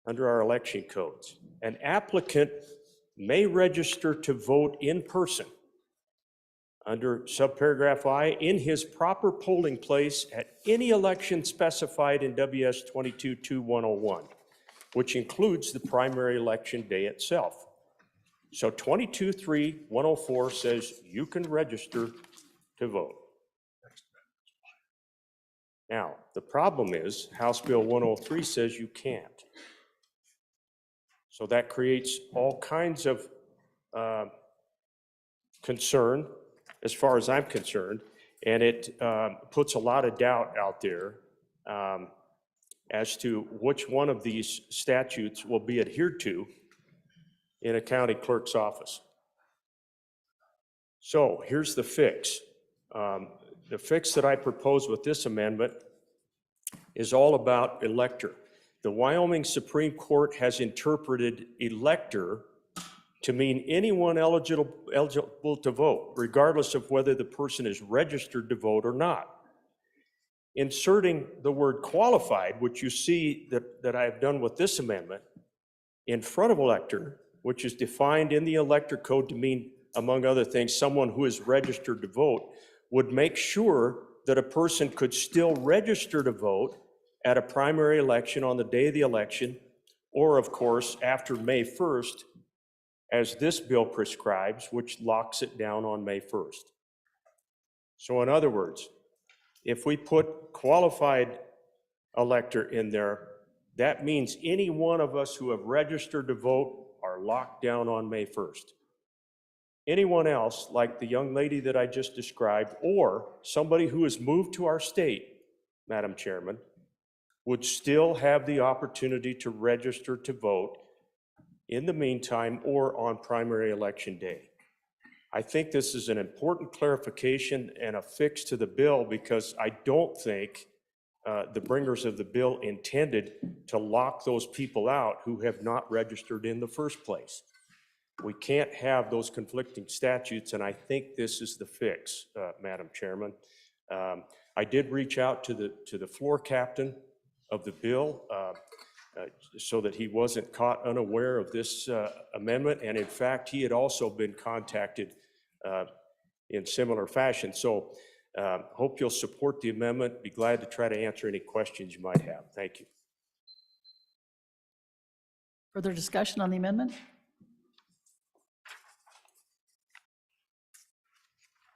Speaker 12: under our election codes. An applicant may register to vote in person, under subparagraph I, in his proper polling place at any election specified in WS 22-2-101, which includes the primary election day itself. So 22-3-104 says you can register to vote. Now, the problem is House Bill 103 says you can't. So that creates all kinds of concern, as far as I'm concerned, and it puts a lot of doubt out there as to which one of these statutes will be adhered to in a county clerk's office. So here's the fix. The fix that I propose with this amendment is all about elector. The Wyoming Supreme Court has interpreted elector to mean anyone eligible to vote, regardless of whether the person is registered to vote or not. Inserting the word qualified, which you see that I have done with this amendment, in front of elector, which is defined in the elector code to mean, among other things, someone who is registered to vote, would make sure that a person could still register to vote at a primary election on the day of the election, or of course, after May 1st, as this bill prescribes, which locks it down on May 1st. So in other words, if we put qualified elector in there, that means any one of us who have registered to vote are locked down on May 1st. Anyone else, like the young lady that I just described, or somebody who has moved to our state, Madam Chairman, would still have the opportunity to register to vote in the meantime or on primary election day. I think this is an important clarification and a fix to the bill, because I don't think the bringers of the bill intended to lock those people out who have not registered in the first place. We can't have those conflicting statutes, and I think this is the fix, Madam Chairman. I did reach out to the floor captain of the bill so that he wasn't caught unaware of this amendment, and in fact, he had also been contacted in similar fashion. So hope you'll support the amendment. Be glad to try to answer any questions you might have. Thank you.
Speaker 13: Further discussion on the amendment?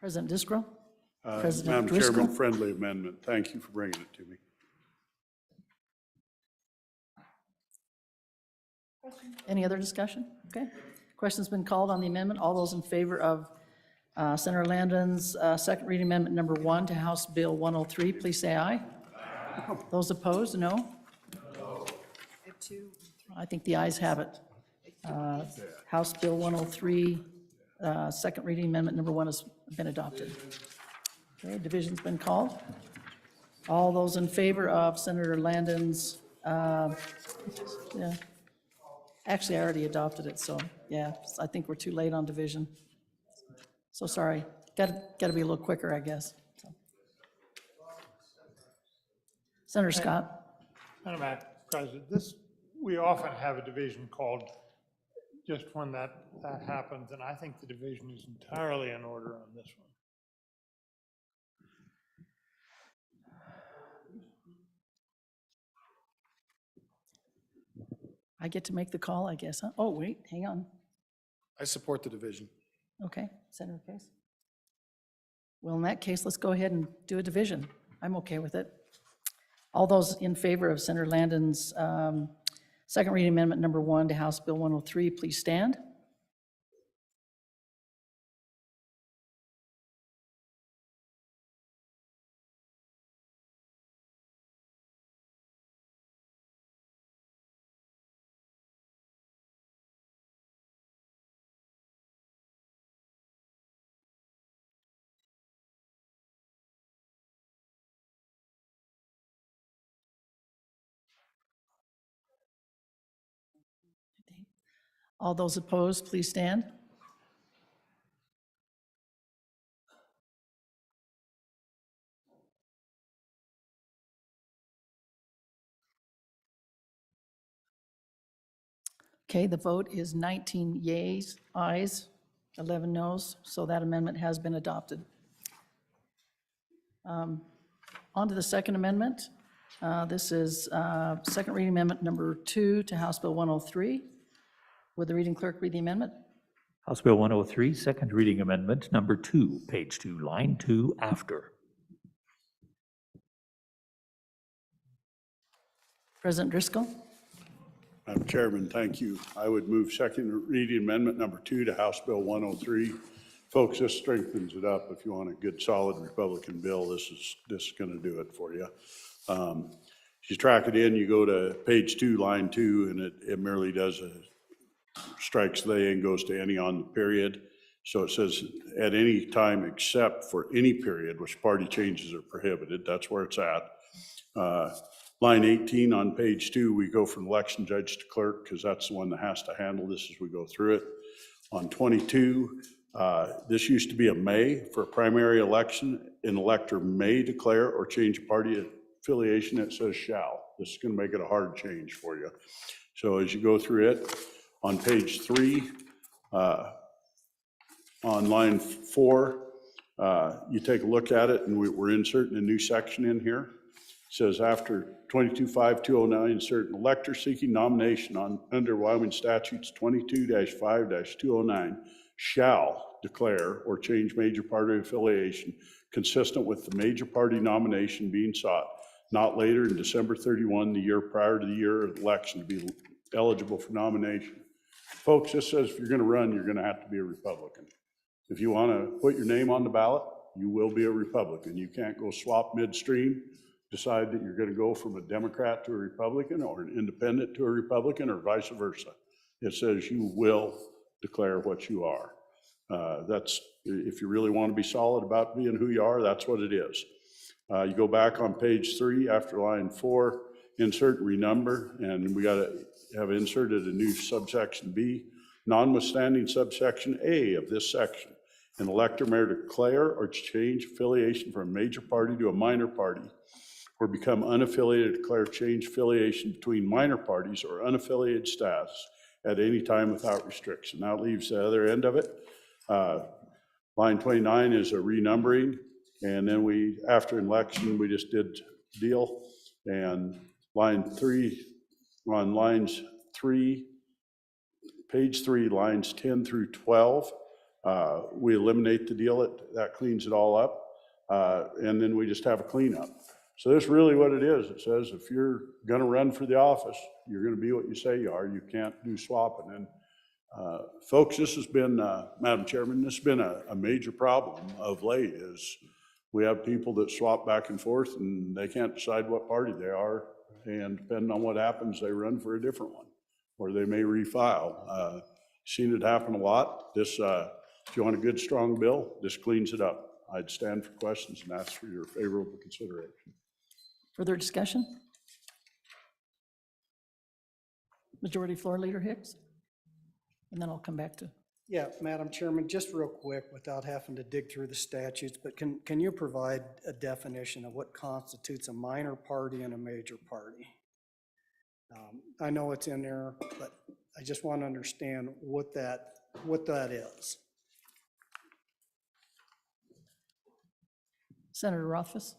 Speaker 13: President Disco? President
Speaker 1: Madam
Speaker 13: Driscoll?
Speaker 1: Chairman, friendly amendment. Thank you for bringing it to me.
Speaker 13: Any other discussion? Okay. Question's been called on the amendment. All those in favor of Senator Landon's second reading amendment number 1 to House Bill 103, please say aye. Those opposed, no? I think the ayes have it. House Bill 103, second reading amendment number 1 has been adopted. Okay, division's been called. All those in favor of Senator Landon's, yeah. Actually, I already adopted it, so, yeah, I think we're too late on division. So sorry. Got to be a little quicker, I guess. So. Senator Scott?
Speaker 6: Madam President, we often have a division called just when that happens, and I think the division is entirely in order on this one.
Speaker 13: I get to make the call, I guess, huh? Oh, wait, hang on.
Speaker 10: I support the division.
Speaker 13: Okay, Senator Case. Well, in that case, let's go ahead and do a division. I'm okay with it. All those in favor of Senator Landon's second reading amendment number 1 to House Bill 103, please stand. All those opposed, please stand. Okay, the vote is 19 yeas, ayes, 11 noes, so that amendment has been adopted. On to the second amendment. This is second reading amendment number 2 to House Bill 103. Would the reading clerk read the amendment?
Speaker 4: House Bill 103, second reading amendment number 2, page 2, line 2 after.
Speaker 13: President Driscoll?
Speaker 1: Madam Chairman, thank you. I would move second reading amendment number 2 to House Bill 103. Folks, this strengthens it up. If you want a good, solid Republican bill, this is going to do it for you. If you track it in, you go to page 2, line 2, and it merely does strikes the and goes to any on the period. So it says at any time except for any period which party changes are prohibited. That's where it's at. Line 18 on page 2, we go from election judge to clerk because that's the one that has to handle this as we go through it. On 22, this used to be a may for a primary election. An elector may declare or change party affiliation. It says shall. This is going to make it a hard change for you. So as you go through it, on page 3, on line 4, you take a look at it, and we're inserting a new section in here. It says after 22.5.209, insert an elector seeking nomination under Wyoming statutes 22-5-209 shall declare or change major party affiliation consistent with the major party nomination being sought not later than December 31, the year prior to the year of election, to be eligible for nomination. Folks, this says if you're going to run, you're going to have to be a Republican. If you want to put your name on the ballot, you will be a Republican. You can't go swap midstream, decide that you're going to go from a Democrat to a Republican or an independent to a Republican or vice versa. It says you will declare what you are. That's, if you really want to be solid about being who you are, that's what it is. You go back on page 3 after line 4, insert renumber, and we got to have inserted a new subsection B. Notwithstanding subsection A of this section, an elector may declare or change affiliation from a major party to a minor party, or become unaffiliated, declare change affiliation between minor parties or unaffiliated status at any time without restriction. That leaves the other end of it. Line 29 is a renumbering, and then we, after election, we just did deal. And line 3, on lines 3, page 3, lines 10 through 12, We eliminate the deal, that cleans it all up, and then we just have a cleanup. So that's really what it is. It says if you're gonna run for the office, you're gonna be what you say you are. You can't do swapping. And folks, this has been, Madam Chairman, this has been a major problem of late is we have people that swap back and forth and they can't decide what party they are. And depending on what happens, they run for a different one, or they may refile. Seen it happen a lot. This, if you want a good, strong bill, this cleans it up. I'd stand for questions and ask for your favorable consideration.
Speaker 13: Further discussion? Majority Floor Leader Hicks? And then I'll come back to.
Speaker 10: Yeah, Madam Chairman, just real quick, without having to dig through the statutes, but can you provide a definition of what constitutes a minor party and a major party? I know it's in there, but I just want to understand what that is.
Speaker 13: Senator Rothfuss?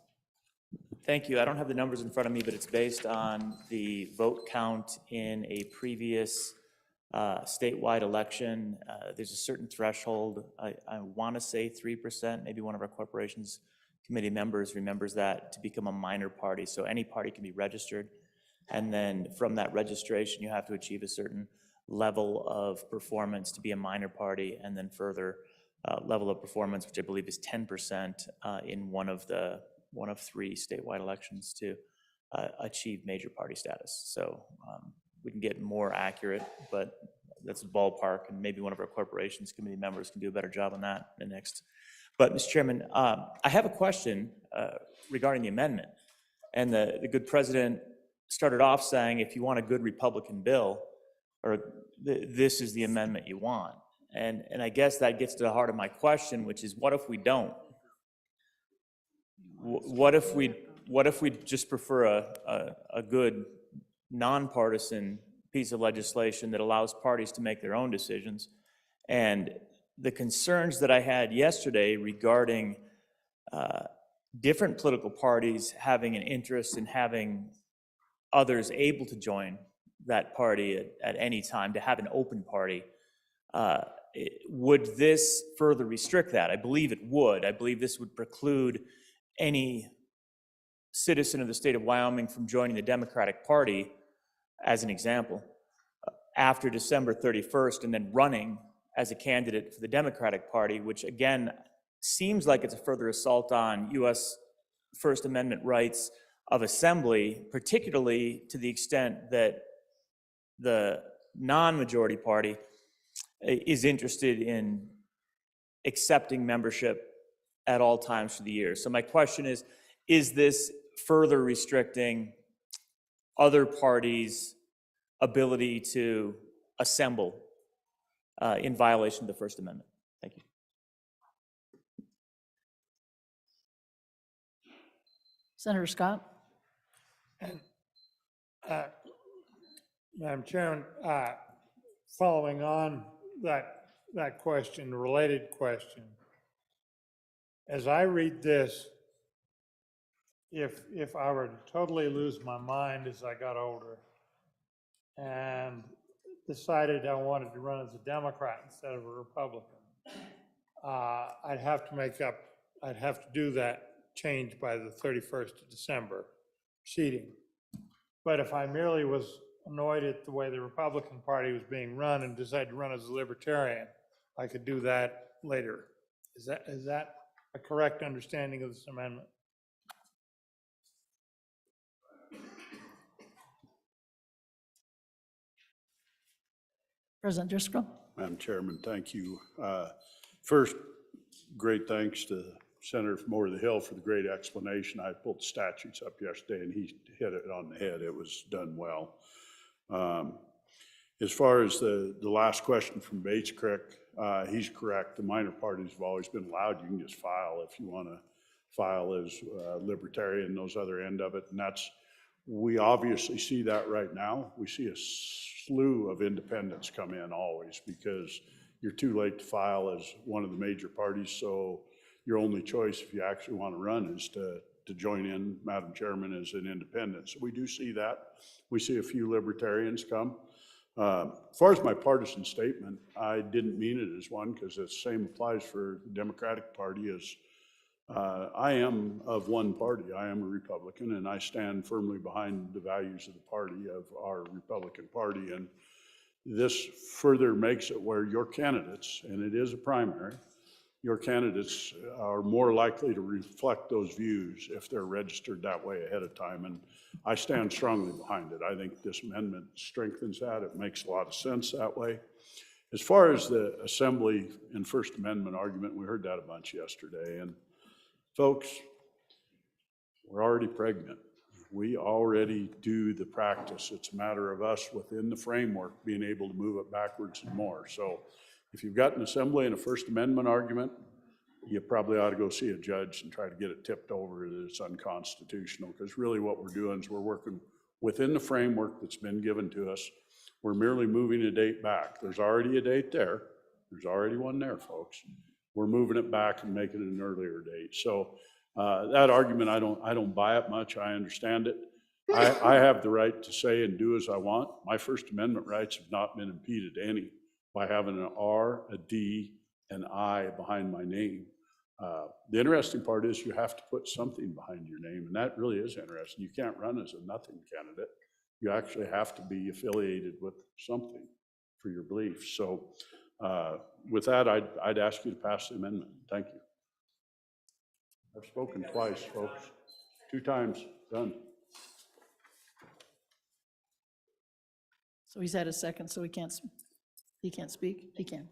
Speaker 11: Thank you. I don't have the numbers in front of me, but it's based on the vote count in a previous statewide election. There's a certain threshold. I want to say 3%. Maybe one of our corporations committee members remembers that to become a minor party. So any party can be registered. And then from that registration, you have to achieve a certain level of performance to be a minor party, and then further level of performance, which I believe is 10% in one of 3 statewide elections to achieve major party status. So we can get more accurate, but that's a ballpark, and maybe one of our corporations committee members can do a better job on that in the next. But Mr. Chairman, I have a question regarding the amendment. And the good president started off saying, if you want a good Republican bill, or this is the amendment you want. And I guess that gets to the heart of my question, which is, what if we don't? What if we just prefer a good nonpartisan piece of legislation that allows parties to make their own decisions? And the concerns that I had yesterday regarding different political parties having an interest in having others able to join that party at any time, to have an open party, would this further restrict that? I believe it would. I believe this would preclude any citizen of the state of Wyoming from joining the Democratic Party, as an example, after December 31st, and then running as a candidate for the Democratic Party, which again seems like it's a further assault on U.S. First Amendment rights of assembly, particularly to the extent that the non-majority party is interested in accepting membership at all times for the year. So my question is this further restricting other parties' ability to assemble in violation of the First Amendment? Thank you.
Speaker 13: Senator Scott?
Speaker 6: Madam Chairman, following on that question, the related question, as I read this, if I were to totally lose my mind as I got older and decided I wanted to run as a Democrat instead of a Republican, I'd have to do that change by the 31st of December proceeding. But if I merely was annoyed at the way the Republican Party was being run and decided to run as a Libertarian, I could do that later. Is that a correct understanding of this amendment?
Speaker 13: President Driscoll?
Speaker 1: Madam Chairman, thank you. First, great thanks to Senator from over the Hill for the great explanation. I pulled the statutes up yesterday and he hit it on the head. It was done well. As far as the last question from Bates Creek, he's correct. The minor parties have always been allowed. You can just file if you want to file as Libertarian, those other end of it. And we obviously see that right now. We see a slew of independents come in always because you're too late to file as one of the major parties. So your only choice if you actually want to run is to join in, Madam Chairman, as an independent. So we do see that. We see a few Libertarians come. As far as my partisan statement, I didn't mean it as one because the same applies for the Democratic Party as I am of one party. I am a Republican, and I stand firmly behind the values of the party, of our Republican Party. And this further makes it where your candidates, and it is a primary, your candidates are more likely to reflect those views if they're registered that way ahead of time. And I stand strongly behind it. I think this amendment strengthens that. It makes a lot of sense that way. As far as the Assembly and First Amendment argument, we heard that a bunch yesterday. And folks, we're already pregnant. We already do the practice. It's a matter of us within the framework being able to move it backwards and more. So if you've got an Assembly and a First Amendment argument, you probably ought to go see a judge and try to get it tipped over that it's unconstitutional, because really what we're doing is we're working within the framework that's been given to us. We're merely moving a date back. There's already a date there. There's already one there, folks. We're moving it back and making it an earlier date. So that argument, I don't buy it much. I understand it. I have the right to say and do as I want. My First Amendment rights have not been impeded any by having an R, a D, an I behind my name. The interesting part is you have to put something behind your name, and that really is interesting. You can't run as a nothing candidate. You actually have to be affiliated with something for your beliefs. So with that, I'd ask you to pass the amendment. Thank you. I've spoken twice, folks. 2 times, done.
Speaker 13: So he's had a second, so he can't speak? He can.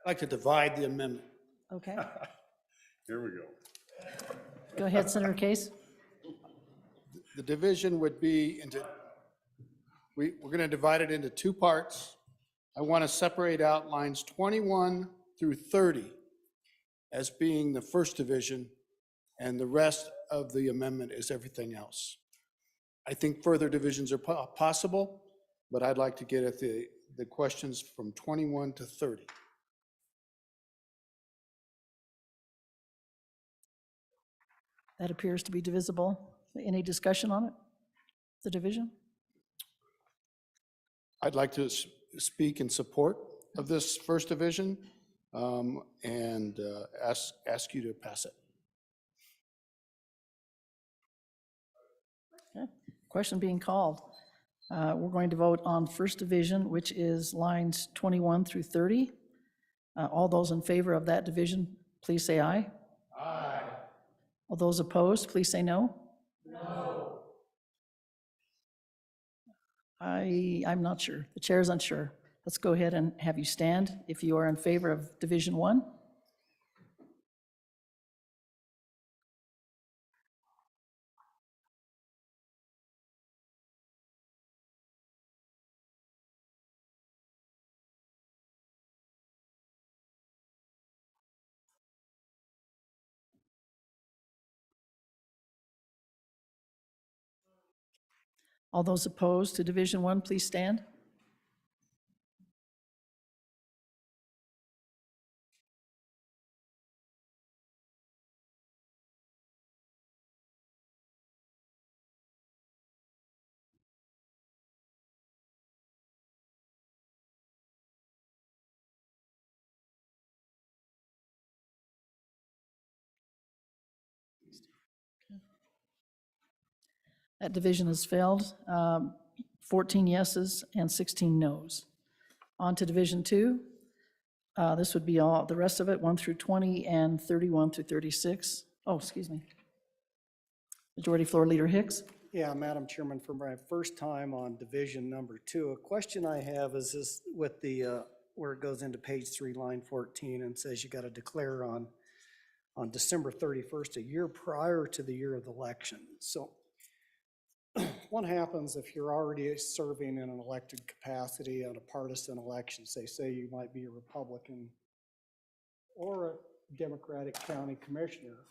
Speaker 10: I'd like to divide the amendment.
Speaker 13: Okay.
Speaker 1: Here we go.
Speaker 13: Go ahead, Senator Case.
Speaker 14: The division would be into, we're going to divide it into 2 parts. I want to separate out lines 21 through 30 as being the first division, and the rest of the amendment is everything else. I think further divisions are possible, but I'd like to get at the questions from 21 to 30.
Speaker 13: That appears to be divisible. Any discussion on it? The division?
Speaker 14: I'd like to speak in support of this first division and ask you to pass it.
Speaker 13: Okay. Question being called. We're going to vote on first division, which is lines 21 through 30. All those in favor of that division, please say aye.
Speaker 14: Aye.
Speaker 13: All those opposed, please say no.
Speaker 14: No.
Speaker 13: I'm not sure. The chair is unsure. Let's go ahead and have you stand if you are in favor of Division 1. All those opposed to Division 1, please stand. That division has failed. 14 yeses and 16 noes. On to Division 2. This would be all, the rest of it, 1 through 20 and 31 through 36. Oh, excuse me. Majority Floor Leader Hicks.
Speaker 10: Yeah, Madam Chairman, for my first time on Division number 2, a question I have is this with the, where it goes into page 3, line 14, and says you got to declare on December 31st, a year prior to the year of the election. So what happens if you're already serving in an elected capacity on a partisan election? Say you might be a Republican or a Democratic county commissioner.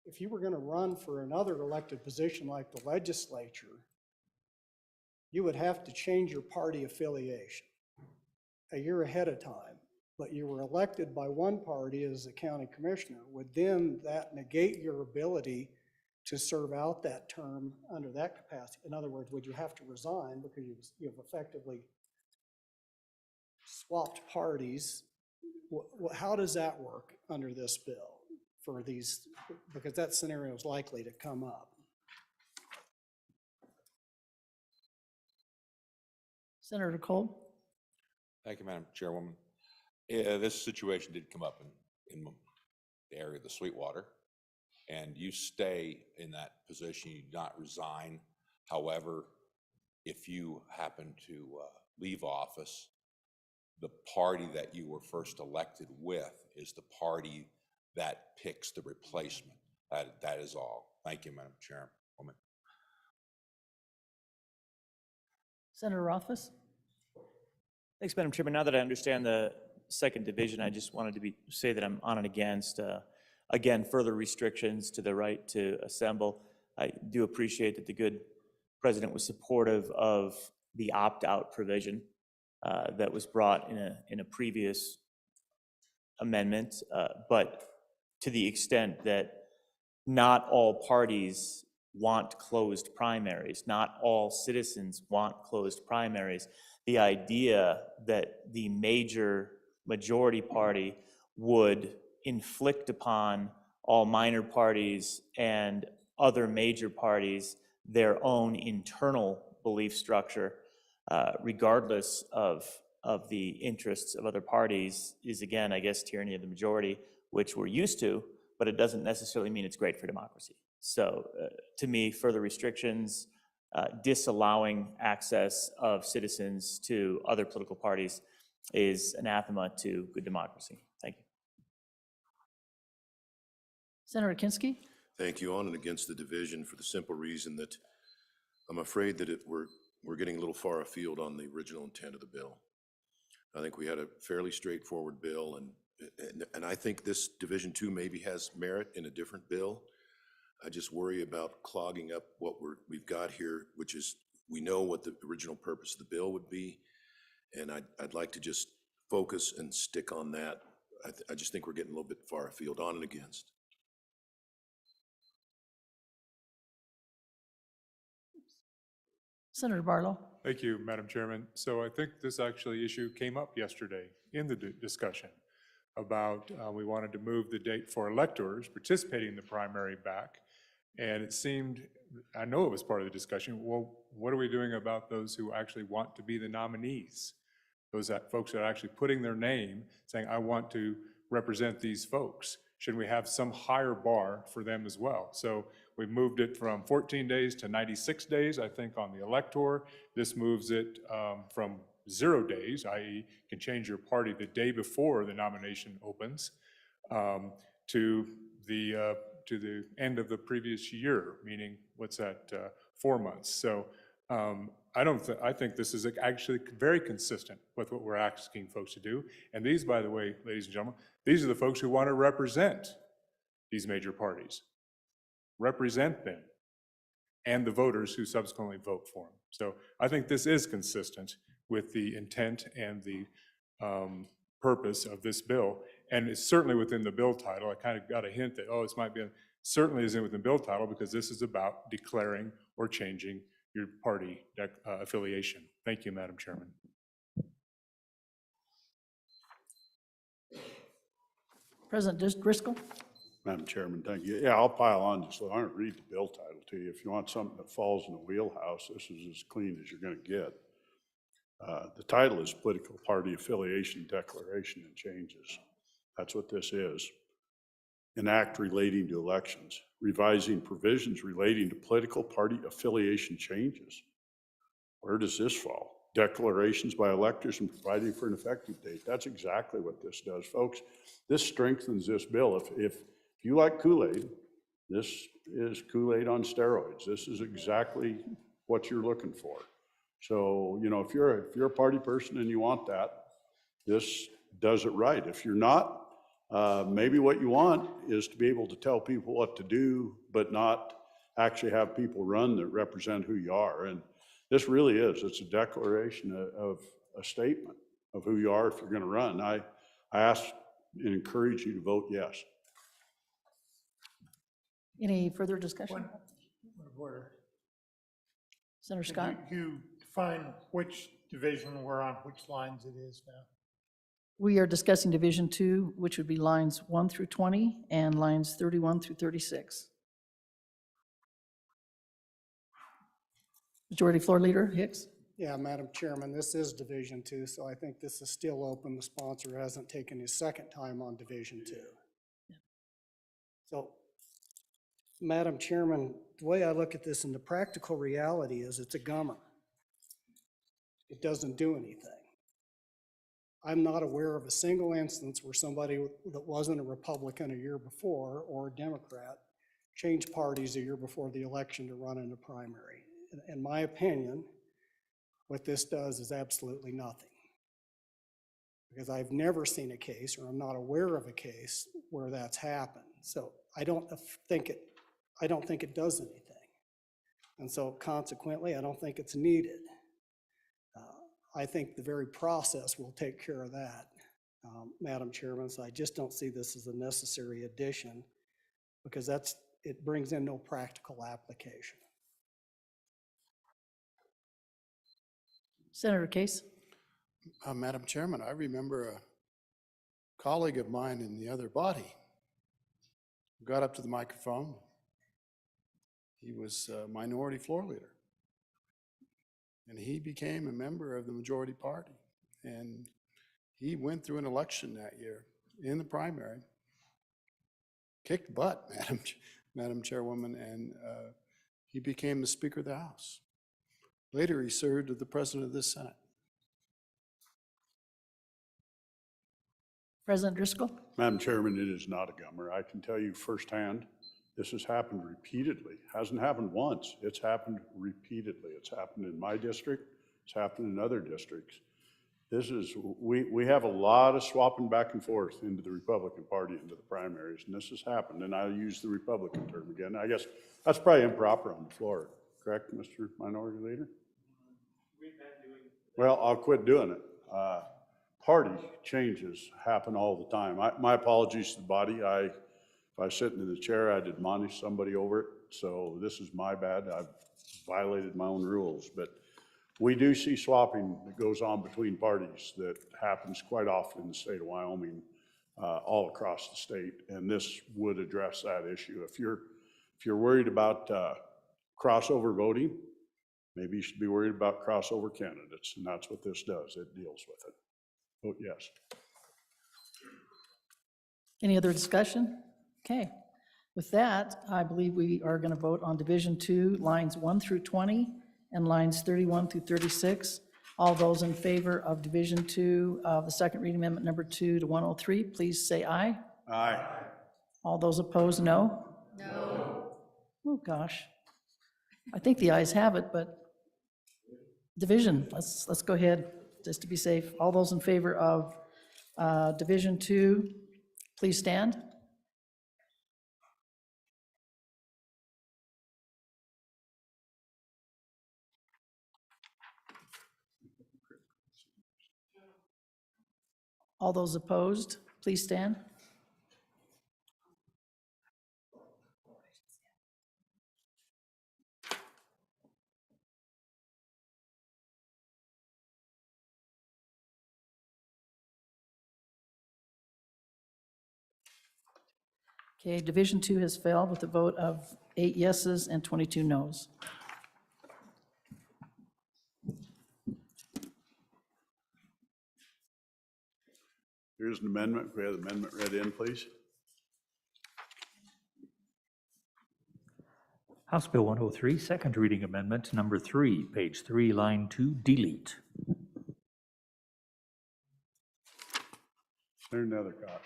Speaker 10: If you were going to run for another elected position like the legislature, you would have to change your party affiliation a year ahead of time. But you were elected by one party as a county commissioner. Would then that negate your ability to serve out that term under that capacity? In other words, would you have to resign because you've effectively swapped parties? How does that work under this bill for these, because that scenario is likely to come up?
Speaker 13: Senator Cole?
Speaker 15: Thank you, Madam Chairwoman. This situation did come up in the area of the Sweetwater, and you stay in that position, you do not resign. However, if you happen to leave office, the party that you were first elected with is the party that picks the replacement. That is all. Thank you, Madam Chairwoman.
Speaker 13: Senator Rothfuss?
Speaker 11: Thanks, Madam Chairman. Now that I understand the second division, I just wanted to say that I'm on and against, again, further restrictions to the right to assemble. I do appreciate that the good president was supportive of the opt-out provision that was brought in a previous amendment, but to the extent that not all parties want closed primaries, not all citizens want closed primaries, the idea that the majority party would inflict upon all minor parties and other major parties their own internal belief structure, regardless of the interests of other parties, is again, I guess, tyranny of the majority, which we're used to, but it doesn't necessarily mean it's great for democracy. So to me, further restrictions, disallowing access of citizens to other political parties is anathema to good democracy. Thank you.
Speaker 13: Senator Kinski?
Speaker 8: Thank you. On and against the division for the simple reason that I'm afraid that we're getting a little far afield on the original intent of the bill. I think we had a fairly straightforward bill, and I think this Division 2 maybe has merit in a different bill. I just worry about clogging up what we've got here, which is, we know what the original purpose of the bill would be, and I'd like to just focus and stick on that. I just think we're getting a little bit far afield, on and against.
Speaker 13: Senator Barlow?
Speaker 5: Thank you, Madam Chairman. So I think this actually issue came up yesterday in the discussion about we wanted to move the date for electors participating in the primary back. And it seemed, I know it was part of the discussion, well, what are we doing about those who actually want to be the nominees? Those folks that are actually putting their name, saying, I want to represent these folks. Shouldn't we have some higher bar for them as well? So we've moved it from 14 days to 96 days, I think, on the elector. This moves it from 0 days, i.e. you can change your party the day before the nomination opens, to the end of the previous year, meaning, what's that, 4 months. So I think this is actually very consistent with what we're asking folks to do. And these, by the way, ladies and gentlemen, these are the folks who want to represent these major parties, represent them, and the voters who subsequently vote for them. So I think this is consistent with the intent and the purpose of this bill. And it's certainly within the bill title. I kind of got a hint that, oh, this might be, certainly isn't within the bill title, because this is about declaring or changing your party affiliation. Thank you, Madam Chairman.
Speaker 13: President Driscoll?
Speaker 1: Madam Chairman, thank you. Yeah, I'll pile on just a little. I'm going to read the bill title to you. If you want something that falls in the wheelhouse, this is as clean as you're going to get. The title is Political Party Affiliation Declaration and Changes. That's what this is. An act relating to elections, revising provisions relating to political party affiliation changes. Where does this fall? Declarations by electors and providing for an effective date. That's exactly what this does, folks. This strengthens this bill. If you like Kool-Aid, this is Kool-Aid on steroids. This is exactly what you're looking for. So, you know, if you're a party person and you want that, this does it right. If you're not, maybe what you want is to be able to tell people what to do, but not actually have people run that represent who you are. And this really is, it's a declaration of a statement of who you are if you're going to run. I ask and encourage you to vote yes.
Speaker 13: Any further discussion?
Speaker 6: Point of order.
Speaker 13: Senator
Speaker 6: Could
Speaker 13: Scott?
Speaker 6: you define which division we're on, which lines it is now?
Speaker 13: We are discussing Division 2, which would be lines 1 through 20 and lines 31 through 36. Majority Floor Leader Hicks?
Speaker 10: Yeah, Madam Chairman, this is Division 2, so I think this is still open. The sponsor hasn't taken his second time on Division 2. So, Madam Chairman, the way I look at this and the practical reality is it's a gummer. It doesn't do anything. I'm not aware of a single instance where somebody that wasn't a Republican a year before or a Democrat changed parties a year before the election to run in the primary. In my opinion, what this does is absolutely nothing. Because I've never seen a case, or I'm not aware of a case where that's happened. So I don't think it does anything. And so consequently, I don't think it's needed. I think the very process will take care of that, Madam Chairman. So I just don't see this as a necessary addition because it brings in no practical application.
Speaker 13: Senator Case?
Speaker 14: Madam Chairman, I remember a colleague of mine in the other body who got up to the microphone. He was a minority floor leader. And he became a member of the majority party. And he went through an election that year in the primary, kicked butt, Madam Chairwoman, and he became the Speaker of the House. Later, he served as the President of the Senate.
Speaker 13: President Driscoll?
Speaker 1: Madam Chairman, it is not a gummer. I can tell you firsthand, this has happened repeatedly. Hasn't happened once. It's happened repeatedly. It's happened in my district. It's happened in other districts. We have a lot of swapping back and forth into the Republican Party, into the primaries, and this has happened. And I'll use the Republican term again. I guess that's probably improper on the floor. Correct, Mr. Minority Leader? Well, I'll quit doing it. Party changes happen all the time. My apologies to the body. If I was sitting in the chair, I'd admonish somebody over it. So this is my bad. I've violated my own rules. But we do see swapping that goes on between parties that happens quite often in the state of Wyoming, all across the state. And this would address that issue. If you're worried about crossover voting, maybe you should be worried about crossover candidates. And that's what this does. It deals with it. Vote yes.
Speaker 13: Any other discussion? Okay. With that, I believe we are going to vote on Division 2, lines 1 through 20 and lines 31 through 36. All those in favor of Division 2 of the second reading amendment number 2 to 103, please say aye.
Speaker 1: Aye.
Speaker 13: All those opposed, no? No. Oh, gosh. I think the ayes have it, but division, let's go ahead, just to be safe. All those in favor of Division 2, please stand. All those opposed, please stand. Okay, Division 2 has failed with a vote of 8 yeses and 22 noes.
Speaker 1: Here's an amendment. Can we have the amendment read in, please?
Speaker 4: House Bill 103, second reading amendment number 3, page 3, line 2, delete.
Speaker 1: Senator Nethercott.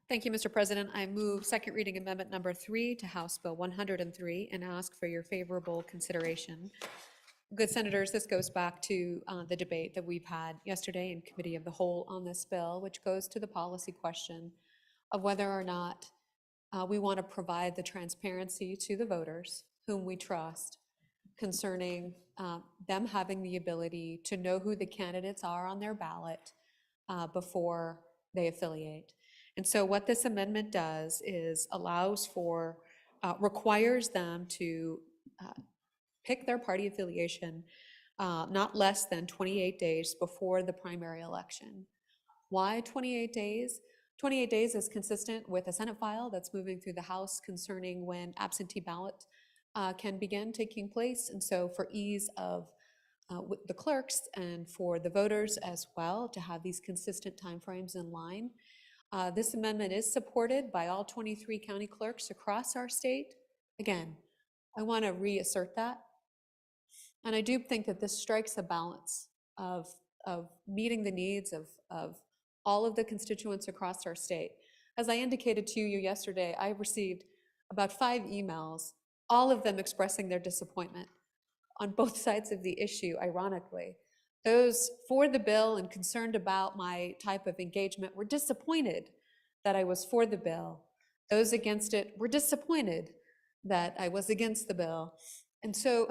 Speaker 9: Thank you, Mr. President. I move second reading amendment number 3 to House Bill 103 and ask for your favorable consideration. Good senators, this goes back to the debate that we've had yesterday in Committee of the Whole on this bill, which goes to the policy question of whether or not we want to provide the transparency to the voters whom we trust concerning them having the ability to know who the candidates are on their ballot before they affiliate. And so what this amendment does is allows for requires them to pick their party affiliation not less than 28 days before the primary election. Why 28 days? 28 days is consistent with a Senate file that's moving through the House concerning when absentee ballot can begin taking place. And so for ease of with the clerks and for the voters as well to have these consistent timeframes in line, this amendment is supported by all 23 county clerks across our state. Again, I want to reassert that. And I do think that this strikes a balance of meeting the needs of all of the constituents across our state. As I indicated to you yesterday, I received about 5 emails, all of them expressing their disappointment on both sides of the issue, ironically. Those for the bill and concerned about my type of engagement were disappointed that I was for the bill. Those against it were disappointed that I was against the bill. And so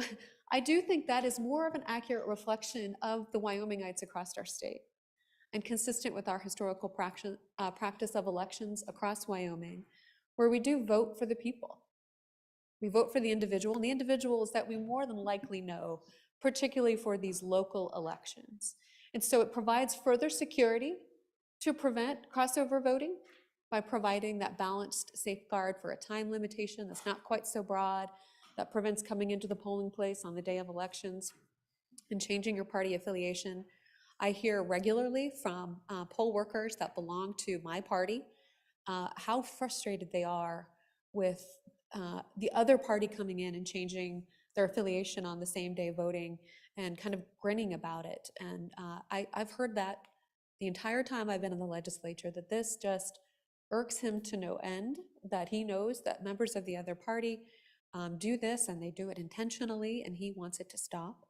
Speaker 9: I do think that is more of an accurate reflection of the Wyomingites across our state and consistent with our historical practice of elections across Wyoming, where we do vote for the people. We vote for the individual, and the individuals that we more than likely know, particularly for these local elections. And so it provides further security to prevent crossover voting by providing that balanced safeguard for a time limitation that's not quite so broad, that prevents coming into the polling place on the day of elections and changing your party affiliation. I hear regularly from poll workers that belong to my party how frustrated they are with the other party coming in and changing their affiliation on the same day voting and kind of grinning about it. And I've heard that the entire time I've been in the legislature, that this just irks him to no end, that he knows that members of the other party do this and they do it intentionally, and he wants it to stop.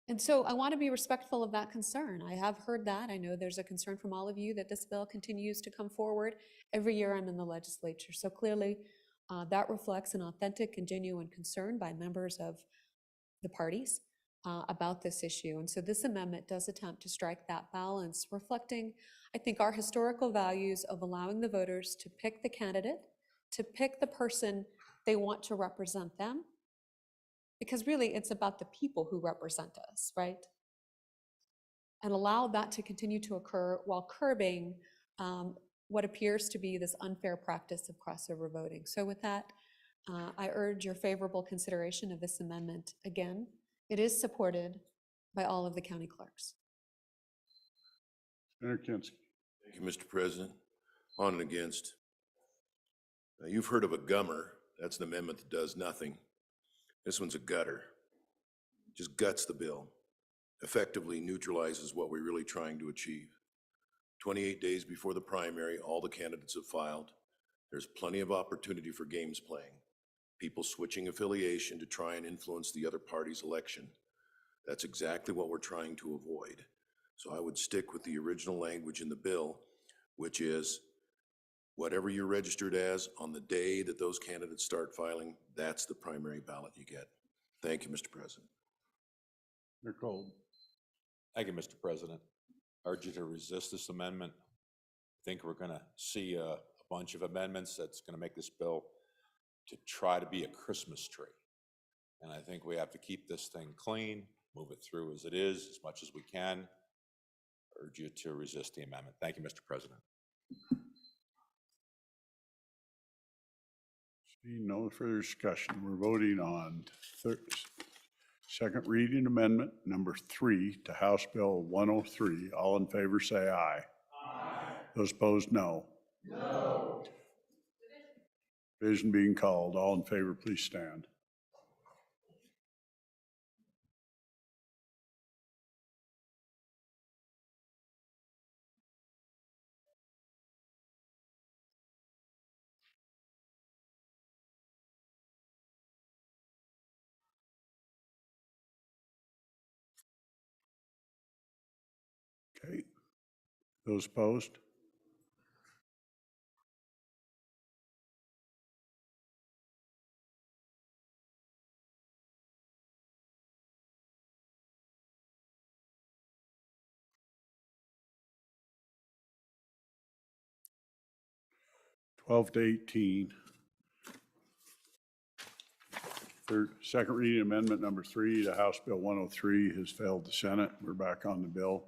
Speaker 9: And so I want to be respectful of that concern. I have heard that. I know there's a concern from all of you that this bill continues to come forward every year I'm in the legislature. So clearly that reflects an authentic and genuine concern by members of the parties about this issue. And so this amendment does attempt to strike that balance, reflecting, I think, our historical values of allowing the voters to pick the candidate, to pick the person they want to represent them, because really it's about the people who represent us, right? And allow that to continue to occur while curbing what appears to be this unfair practice of crossover voting. So with that, I urge your favorable consideration of this amendment. Again, it is supported by all of the county clerks.
Speaker 1: Senator Kinski.
Speaker 8: Thank you, Mr. President. On and against. You've heard of a gummer. That's an amendment that does nothing. This one's a gutter. Just guts the bill. Effectively neutralizes what we're really trying to achieve. 28 days before the primary, all the candidates have filed. There's plenty of opportunity for games playing. People switching affiliation to try and influence the other party's election. That's exactly what we're trying to avoid. So I would stick with the original language in the bill, which is whatever you're registered as on the day that those candidates start filing, that's the primary ballot you get. Thank you, Mr. President.
Speaker 1: Senator Cole.
Speaker 15: Thank you, Mr. President. I urge you to resist this amendment. I think we're going to see a bunch of amendments that's going to make this bill to try to be a Christmas tree. And I think we have to keep this thing clean, move it through as it is, as much as we can. I urge you to resist the amendment. Thank you, Mr. President.
Speaker 1: See no further discussion. We're voting on second reading amendment number 3 to House Bill 103. All in favor say aye. Aye. Those opposed, no. No. Division being called. All in favor, please stand. Okay. Those opposed? (12 to 18). Second reading amendment number 3 to House Bill 103 has failed the Senate. We're back on the bill.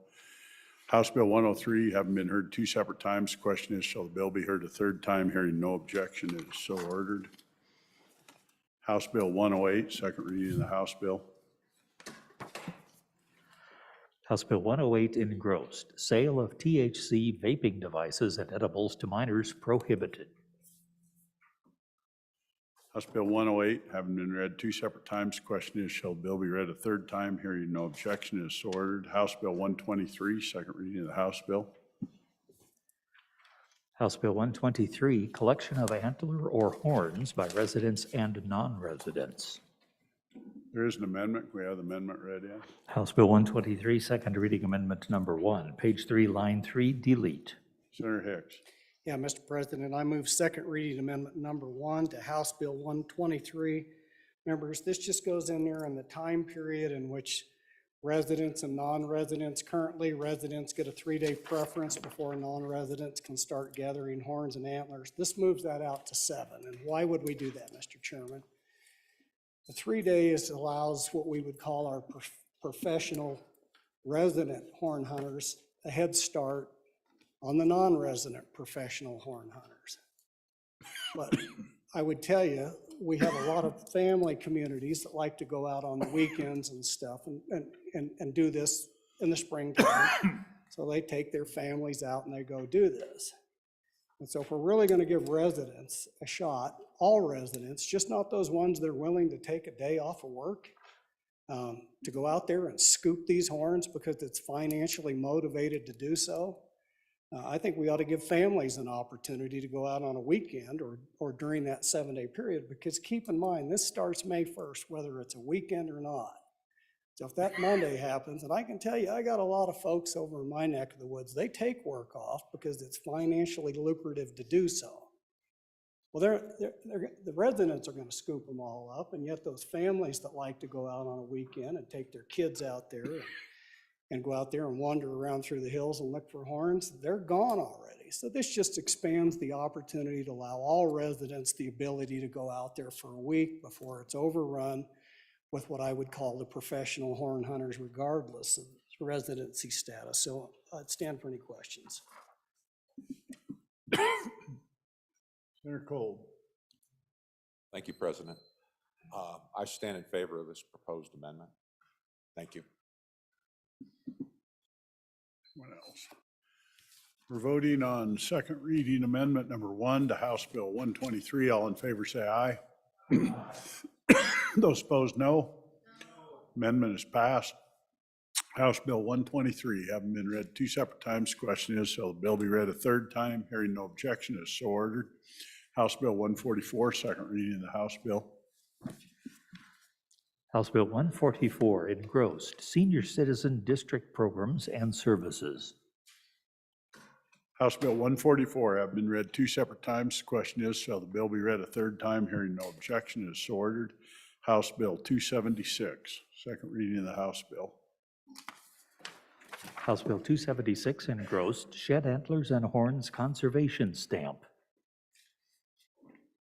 Speaker 1: House Bill 103 having been heard 2 separate times. Question is, shall the bill be heard a third time? Hearing no objection, it is so ordered. House Bill 108, second reading of the House bill.
Speaker 4: House Bill 108 engrossed, sale of THC vaping devices and edibles to minors prohibited.
Speaker 1: House Bill 108 having been read 2 separate times. Question is, shall the bill be read a third time? Hearing no objection, it is so ordered. House Bill 123, second reading of the House bill.
Speaker 4: House Bill 123, collection of antler or horns by residents and non-residents.
Speaker 1: There is an amendment. We have the amendment read in.
Speaker 4: House Bill 123, second reading amendment number 1, page 3, line 3, delete.
Speaker 1: Senator Hicks.
Speaker 10: Yeah, Mr. President, I move second reading amendment number 1 to House Bill 123. Members, this just goes in there in the time period in which residents and non-residents, currently residents get a 3-day preference before non-residents can start gathering horns and antlers. This moves that out to 7. And why would we do that, Mr. Chairman? The 3 days allows what we would call our professional resident horn hunters a head start on the non-resident professional horn hunters. But I would tell you, we have a lot of family communities that like to go out on the weekends and stuff and do this in the springtime. So they take their families out and they go do this. And so if we're really going to give residents a shot, all residents, just not those ones that are willing to take a day off of work, to go out there and scoop these horns because it's financially motivated to do so, I think we ought to give families an opportunity to go out on a weekend or during that 7-day period, because keep in mind, this starts May 1st, whether it's a weekend or not. So if that Monday happens, and I can tell you, I got a lot of folks over in my neck of the woods, they take work off because it's financially lucrative to do so. Well, the residents are going to scoop them all up, and yet those families that like to go out on a weekend and take their kids out there and go out there and wander around through the hills and look for horns, they're gone already. So this just expands the opportunity to allow all residents the ability to go out there for a week before it's overrun with what I would call the professional horn hunters, regardless of residency status. So I'd stand for any questions.
Speaker 1: Senator Cole.
Speaker 15: Thank you, President. I stand in favor of this proposed amendment. Thank you.
Speaker 1: What else? We're voting on second reading amendment number 1 to House Bill 123. All in favor say aye. Those opposed, no. Amendment is passed. House Bill 123 having been read 2 separate times. Question is, shall the bill be read a third time? Hearing no objection, is so ordered. House Bill 144, second reading of the House bill.
Speaker 4: House Bill 144, engrossed, senior citizen district programs and services.
Speaker 1: House Bill 144 have been read 2 separate times. The question is, shall the bill be read a third time? Hearing no objection, is so ordered. House Bill 276, second reading of the House bill.
Speaker 4: House Bill 276, engrossed, shed antlers and horns conservation stamp.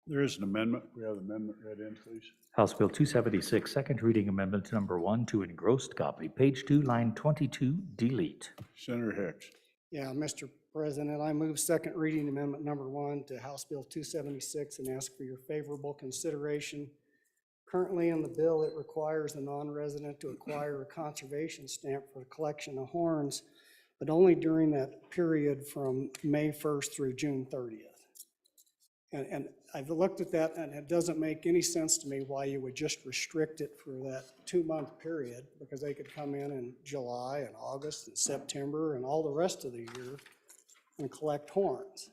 Speaker 1: There is an amendment. We have the amendment read in, please.
Speaker 4: House Bill 276, second reading amendment number 1 to engrossed copy, page 2, line 22, delete.
Speaker 1: Senator Hicks.
Speaker 10: Yeah, Mr. President, I move second reading amendment number 1 to House Bill 276 and ask for your favorable consideration. Currently in the bill, it requires a non-resident to acquire a conservation stamp for the collection of horns, but only during that period from May 1st through June 30th. And I've looked at that, and it doesn't make any sense to me why you would just restrict it for that 2-month period, because they could come in July and August and September and all the rest of the year and collect horns.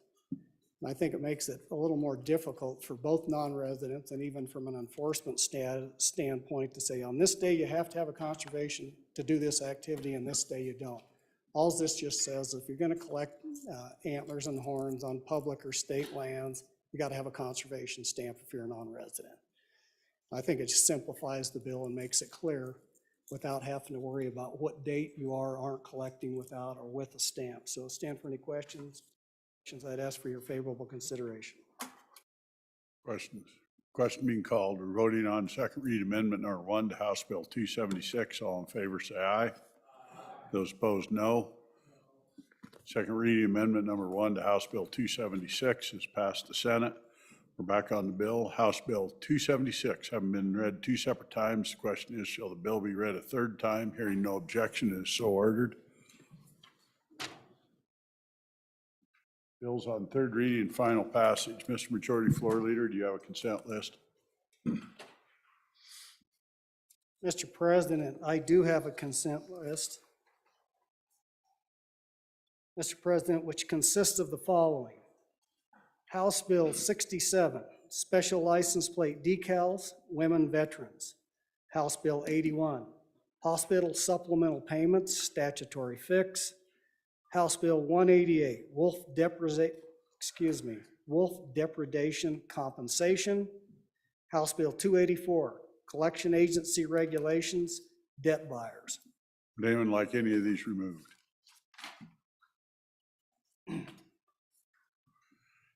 Speaker 10: And I think it makes it a little more difficult for both non-residents and even from an enforcement standpoint to say, on this day you have to have a conservation to do this activity, and this day you don't. All this just says, if you're going to collect antlers and horns on public or state lands, you got to have a conservation stamp if you're a non-resident. I think it just simplifies the bill and makes it clear without having to worry about what date you are or aren't collecting without or with a stamp. So stand for any questions. I'd ask for your favorable consideration.
Speaker 1: Questions? Question being called. We're voting on second read amendment number 1 to House Bill 276. All in favor, say aye. Those opposed, no. Second reading amendment number 1 to House Bill 276 is passed the Senate. We're back on the bill. House Bill 276 having been read 2 separate times. The question is, shall the bill be read a third time? Hearing no objection, it is so ordered. Bills on third reading and final passage. Mr. Majority Floor Leader, do you have a consent list?
Speaker 10: Mr. President, I do have a consent list. Mr. President, which consists of the following. House Bill 67, Special License Plate Decals, Women Veterans. House Bill 81, Hospital Supplemental Payments, Statutory Fix. House Bill 188, Wolf Depredation Compensation. House Bill 284, Collection Agency Regulations, Debt Buyers.
Speaker 1: Would anyone like any of these removed?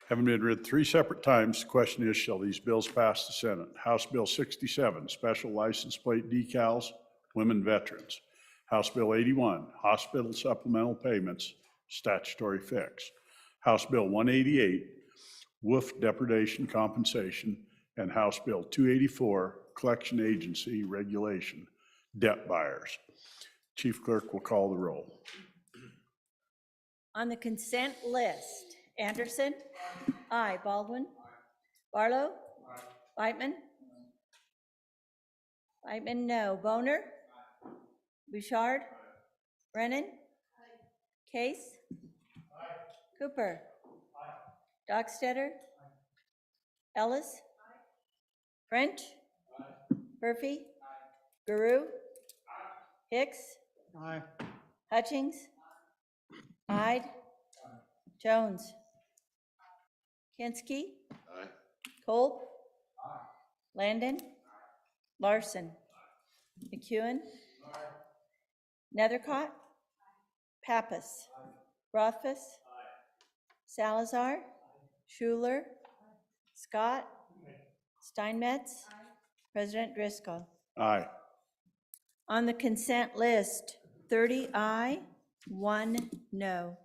Speaker 1: Having been read 3 separate times, the question is, shall these bills pass the Senate? House Bill 67, Special License Plate Decals, Women Veterans. House Bill 81, Hospital Supplemental Payments, Statutory Fix. House Bill 188, Wolf Depredation Compensation, and House Bill 284, Collection Agency Regulation, Debt Buyers. Chief Clerk will call the roll.
Speaker 2: On the consent list, Anderson? Aye. Baldwin? Barlow? Whitman? Whitman, no. Boner? Bouchard? Brennan? Case? Cooper? Dockstetter? Ellis? French? Murphy? Guru? Hicks?
Speaker 10: Aye.
Speaker 2: Hutchings? Hyde? Jones? Kinsky? Kolb? Landon? Larson? McEwen? Nethercott? Pappas? Rothfuss? Salazar? Schuler? Scott? Steinmetz? President Driscoll.
Speaker 1: Aye.
Speaker 2: On the consent list, 30 aye, 1 no.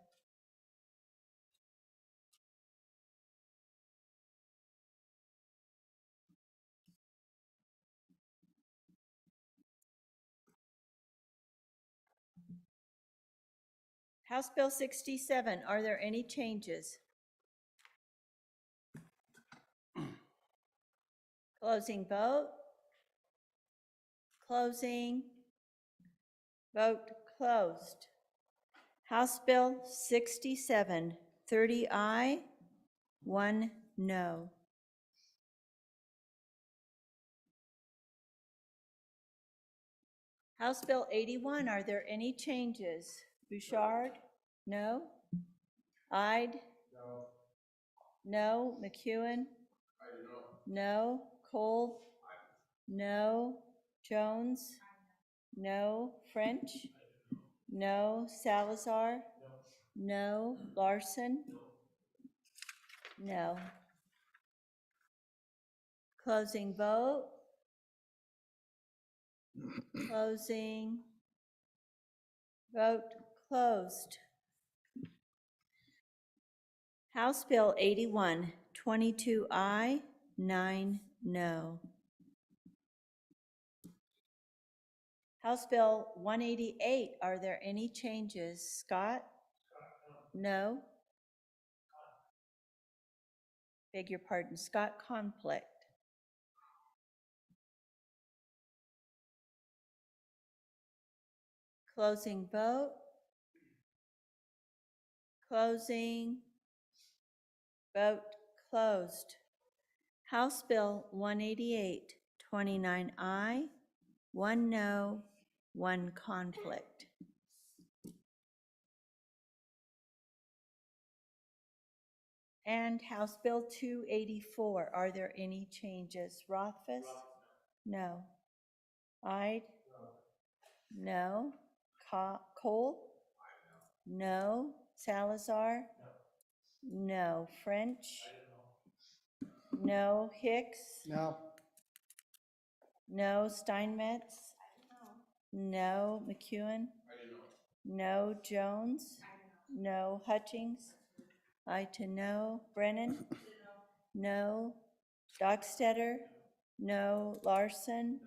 Speaker 2: House Bill 67, are there any changes? Closing vote. Closing. Vote closed. House Bill 67, 30 aye, 1 no. House Bill 81, are there any changes? Bouchard? No. Ide? No. No. McEwen? No. Kolb? No. Jones? No. French? No. Salazar? No. Larson? No. Closing vote. Closing. Vote closed. House Bill 81, 22 aye, 9 no. House Bill 188, are there any changes? Scott? No. Beg your pardon, Scott Conflict. Closing vote. Closing. Vote closed. House Bill 188, 29 aye, 1 no, 1 conflict. And House Bill 284, are there any changes? Rothfuss? No. Ide? No. Kolb? No. Salazar? No. French? No Hicks,
Speaker 10: No.
Speaker 2: no Steinmetz, no McEwen, no Jones, no Hutchings, I to no Brennan, no Dockstetter, no Larson,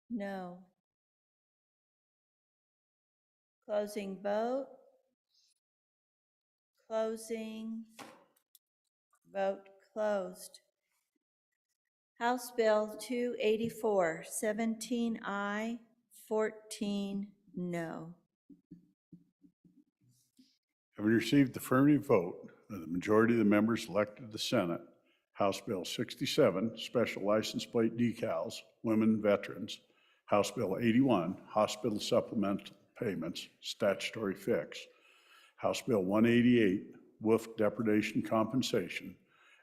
Speaker 2: no. Closing vote. Closing. Vote closed. House Bill 284, 17 aye, 14 no.
Speaker 1: Having received the affirmative vote of the majority of the members elected to the Senate, House Bill 67, Special License Plate Decals, Women Veterans, House Bill 81, Hospital Supplemental Payments, Statutory Fix, House Bill 188, Wolf Depredation Compensation,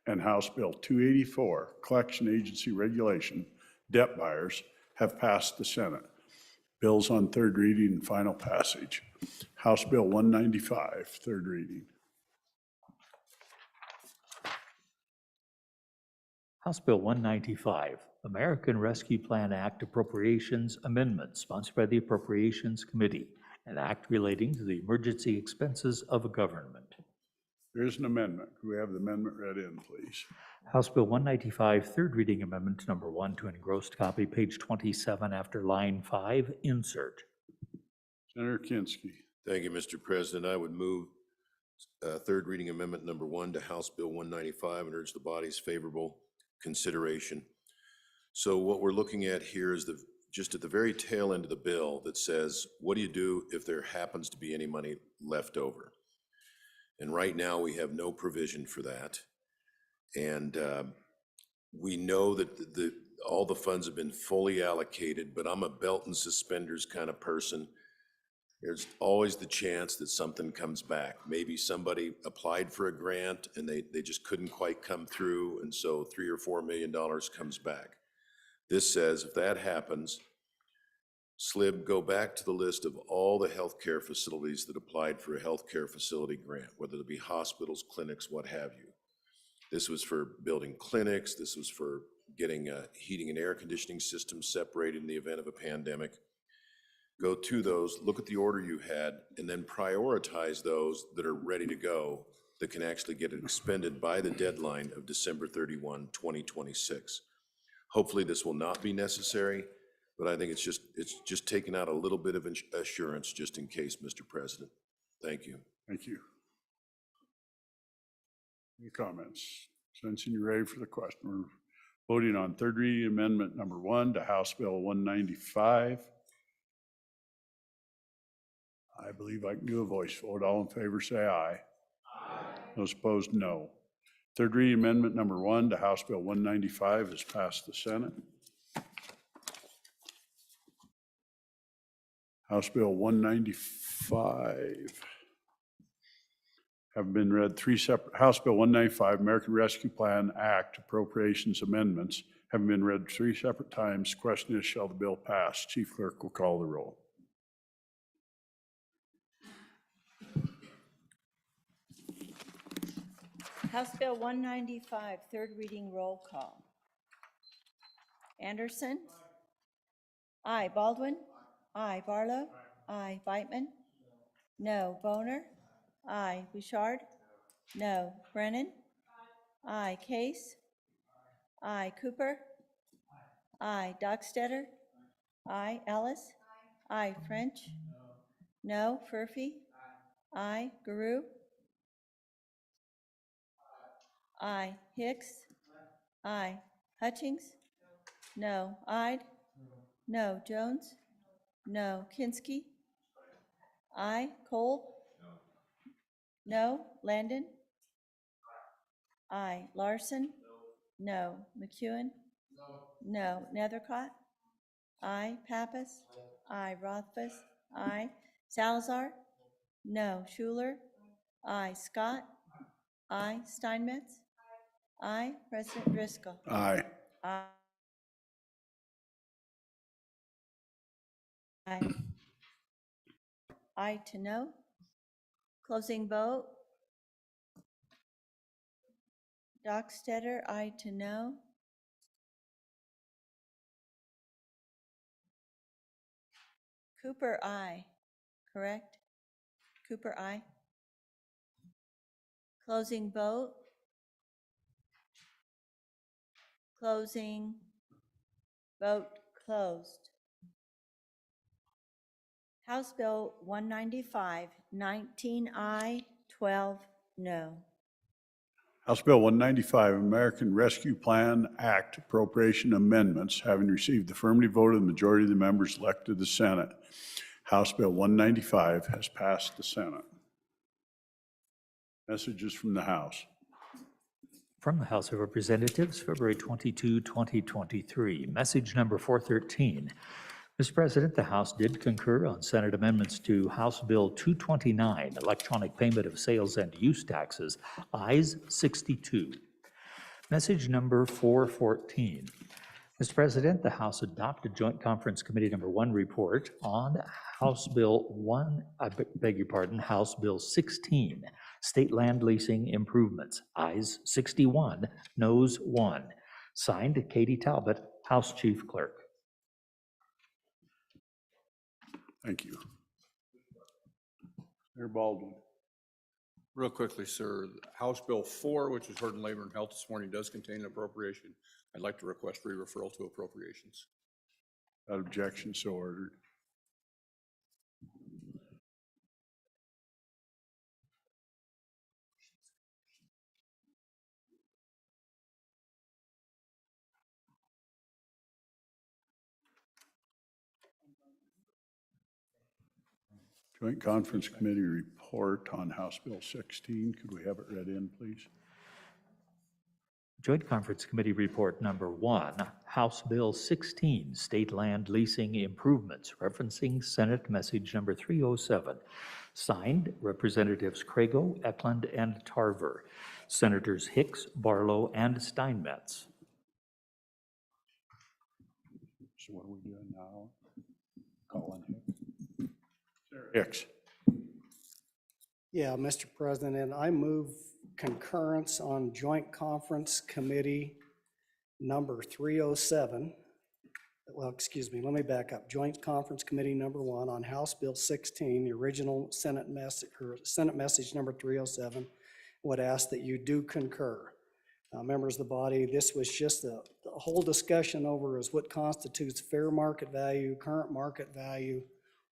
Speaker 1: and House Bill 284, Collection Agency Regulation, Debt Buyers, have passed the Senate. Bills on third reading and final passage. House Bill 195, third reading.
Speaker 4: House Bill 195, American Rescue Plan Act Appropriations Amendment, sponsored by the Appropriations Committee, an act relating to the emergency expenses of a government.
Speaker 1: There is an amendment. Could we have the amendment read in, please?
Speaker 4: House Bill 195, third reading amendment number 1 to engrossed copy, page 27, after line 5, insert.
Speaker 1: Senator Kinski.
Speaker 8: Thank you, Mr. President. I would move third reading amendment number 1 to House Bill 195 and urge the body's favorable consideration. So what we're looking at here is just at the very tail end of the bill that says, what do you do if there happens to be any money left over? And right now we have no provision for that. And we know that all the funds have been fully allocated, but I'm a belt and suspenders kind of person. There's always the chance that something comes back. Maybe somebody applied for a grant and they just couldn't quite come through, and so $3 or $4 million comes back. This says if that happens, SLIB, go back to the list of all the healthcare facilities that applied for a healthcare facility grant, whether it be hospitals, clinics, what have you. This was for building clinics. This was for getting heating and air conditioning systems separated in the event of a pandemic. Go to those, look at the order you had, and then prioritize those that are ready to go that can actually get expended by the deadline of December 31, 2026. Hopefully this will not be necessary, but I think it's just taking out a little bit of assurance just in case, Mr. President. Thank you.
Speaker 1: Thank you. Any comments? Sensing you're ready for the question. We're voting on third reading amendment number 1 to House Bill 195. I believe I can do a voice vote. All in favor, say aye. Aye. Those opposed, no. Third reading amendment number 1 to House Bill 195 has passed the Senate. House Bill 195 have been read three separate. House Bill 195, American Rescue Plan Act Appropriations Amendments, have been read 3 separate times. Question is, shall the bill pass? Chief Clerk will call the roll.
Speaker 2: House Bill 195, third reading roll call. Anderson? Aye. Baldwin? Aye. Barlow? Aye. Beitman? No. Boner? Aye. Bouchard? No. Brennan? Aye. Case? Aye. Cooper? Aye. Dockstetter? Aye. Ellis? Aye. French? No. Furphy? Aye. Guru? Aye. Hicks? Aye. Hutchings? No. Ide? No. Jones? No. Kinski? Aye. Cole? No. Landon? Aye. Larson? No. McEwen? No. Nethercott? Aye. Pappas? Aye. Rothfuss? Aye. Salazar? No. Schuler? Aye. Scott? Aye. Steinmetz? Aye. President Driscoll?
Speaker 1: Aye.
Speaker 2: Aye. Aye. Aye to no. Closing vote. Dockstetter, aye to no. Cooper, aye. Correct? Cooper, aye. Closing vote. Closing. Vote closed. House Bill 195, 19 aye, 12 no.
Speaker 1: House Bill 195, American Rescue Plan Act appropriation amendments, having received the affirmative vote of the majority of the members elected to the Senate. House Bill 195 has passed the Senate. Messages from the House.
Speaker 4: From the House of Representatives, February 22, 2023. Message number 413. Mr. President, the House did concur on Senate amendments to House Bill 229, electronic payment of sales and use taxes, ayes 62. Message number 414. Mr. President, the House adopted Joint Conference Committee Number 1 report on House Bill House Bill 16, state land leasing improvements, ayes 61, noes 1. Signed, Katie Talbot, House Chief Clerk.
Speaker 1: Thank you. Mayor Baldwin.
Speaker 16: Real quickly, sir, House Bill 4, which was heard in Labor and Health this morning, does contain an appropriation. I'd like to request re-referral to appropriations.
Speaker 1: Without objection, so ordered. Joint Conference Committee report on House Bill 16. Could we have it read in, please?
Speaker 4: Joint Conference Committee Report Number 1, House Bill 16, State Land Leasing Improvements, referencing Senate Message Number 307. Signed, Representatives Crago, Eklund, and Tarver. Senators Hicks, Barlow, and Steinmetz.
Speaker 1: So what are we doing now? Colin Hicks.
Speaker 10: Yeah, Mr. President, I move concurrence on Joint Conference Committee number 307. Well, excuse me, let me back up. Joint Conference Committee number 1 on House Bill 16, the original Senate message number 307, would ask that you do concur. Members of the body, this was just the whole discussion over is what constitutes fair market value, current market value,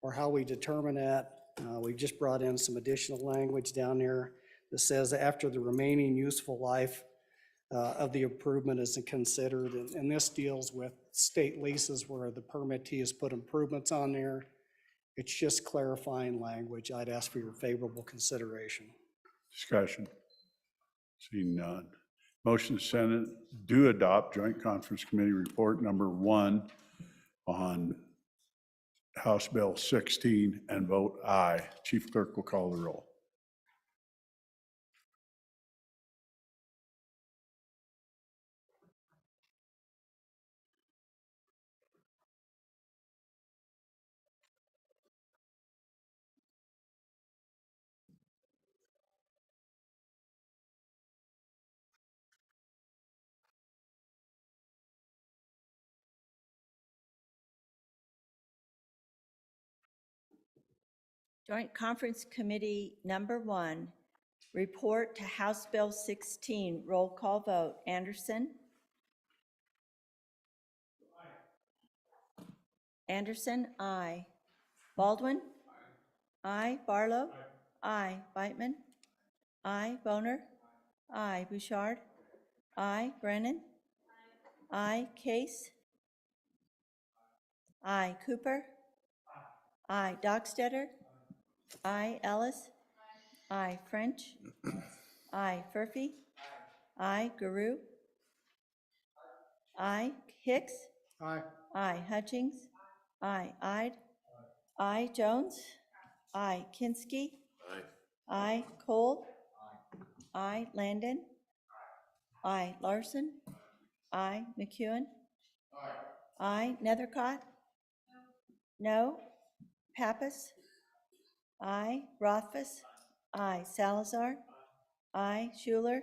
Speaker 10: or how we determine that. We've just brought in some additional language down there that says after the remaining useful life of the improvement is considered. And this deals with state leases where the permittee has put improvements on there. It's just clarifying language. I'd ask for your favorable consideration.
Speaker 1: Discussion. Seeing none. Motion to Senate do adopt Joint Conference Committee Report Number 1 on House Bill 16 and vote aye. Chief Clerk will call the roll.
Speaker 2: Joint Conference Committee Number 1, report to House Bill 16. Roll call vote. Anderson? Anderson, aye. Baldwin? Aye. Barlow? Aye. Beitman? Aye. Boner? Aye. Bouchard? Aye. Brennan? Aye. Case? Aye. Cooper? Aye. Dockstetter? Aye. Ellis? Aye. French? Aye. Furphy? Aye. Guru? Aye. Hicks?
Speaker 14: Aye.
Speaker 2: Aye. Hutchings? Aye. Ide? Aye. Jones? Aye. Kinski?
Speaker 8: Aye.
Speaker 2: Aye. Cole? Aye. Landon? Aye. Larson? Aye. McEwen? Aye. Nethercott? No. Pappas? Aye. Rothfuss? Aye. Salazar? Aye. Schuler?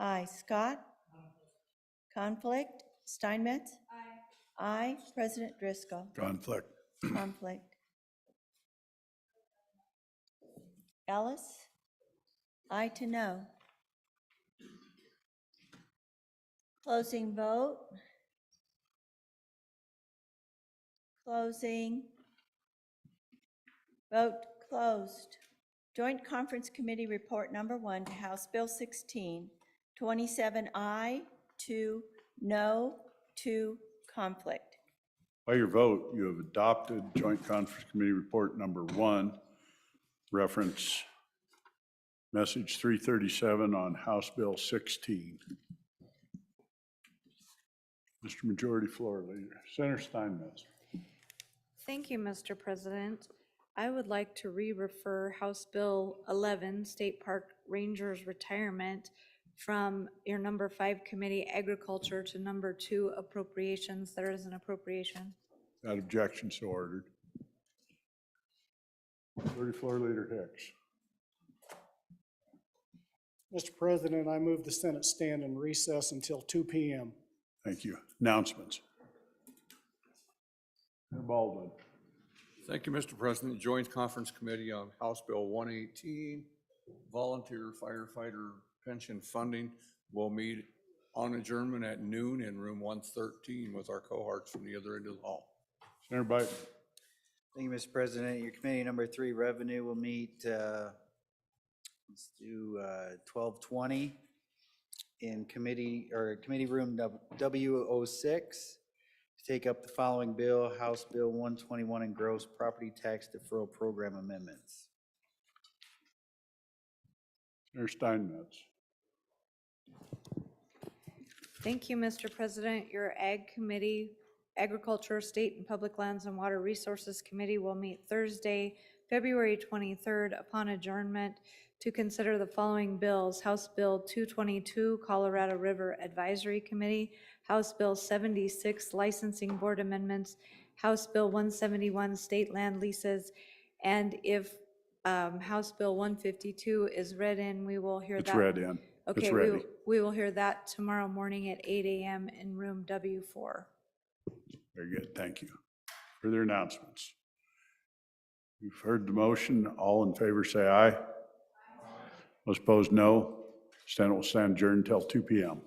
Speaker 2: Aye. Scott? Conflict? Steinmetz? Aye. President Driscoll?
Speaker 1: Conflict.
Speaker 2: Conflict. Ellis? Aye to no. Closing vote. Closing. Vote closed. Joint Conference Committee Report Number 1 to House Bill 16, 27 aye, 2 no, 2 conflict.
Speaker 1: By your vote, you have adopted Joint Conference Committee Report Number 1, reference message 337 on House Bill 16. Mr. Majority Floor Leader, Senator Steinmetz.
Speaker 17: Thank you, Mr. President. I would like to re-refer House Bill 11, State Park Rangers Retirement, from your number 5 Committee Agriculture to number 2 Appropriations. There is an appropriation.
Speaker 1: That objection so ordered. Majority Floor Leader Hicks.
Speaker 10: Mr. President, I move the Senate stand in recess until 2 p.m.
Speaker 1: Thank you. Announcements. Senator Baldwin.
Speaker 16: Thank you, Mr. President. Joint Conference Committee on House Bill 118, Volunteer Firefighter Pension Funding, will meet on adjournment at noon in room 113 with our cohorts from the other end of the hall.
Speaker 1: Senator Biden.
Speaker 18: Thank you, Mr. President. Your committee number 3, Revenue, will meet, let's do 12:20 in committee room W06 to take up the following bill, House Bill 121, and gross property tax deferral program amendments.
Speaker 1: Senator Steinmetz.
Speaker 17: Thank you, Mr. President. Your Ag Committee, Agriculture, State and Public Lands and Water Resources Committee will meet Thursday, February 23rd upon adjournment to consider the following bills: House Bill 222, Colorado River Advisory Committee, House Bill 76, Licensing Board Amendments, House Bill 171, State Land Leases, and if House Bill 152 is read in, we will hear that.
Speaker 1: It's read in. It's
Speaker 17: Okay,
Speaker 1: ready.
Speaker 17: we will hear that tomorrow morning at 8 a.m. in room W4.
Speaker 1: Very good. Thank you. Further announcements. You've heard the motion. All in favor say aye. Those opposed, no. Senate will stand adjourned until 2 p.m.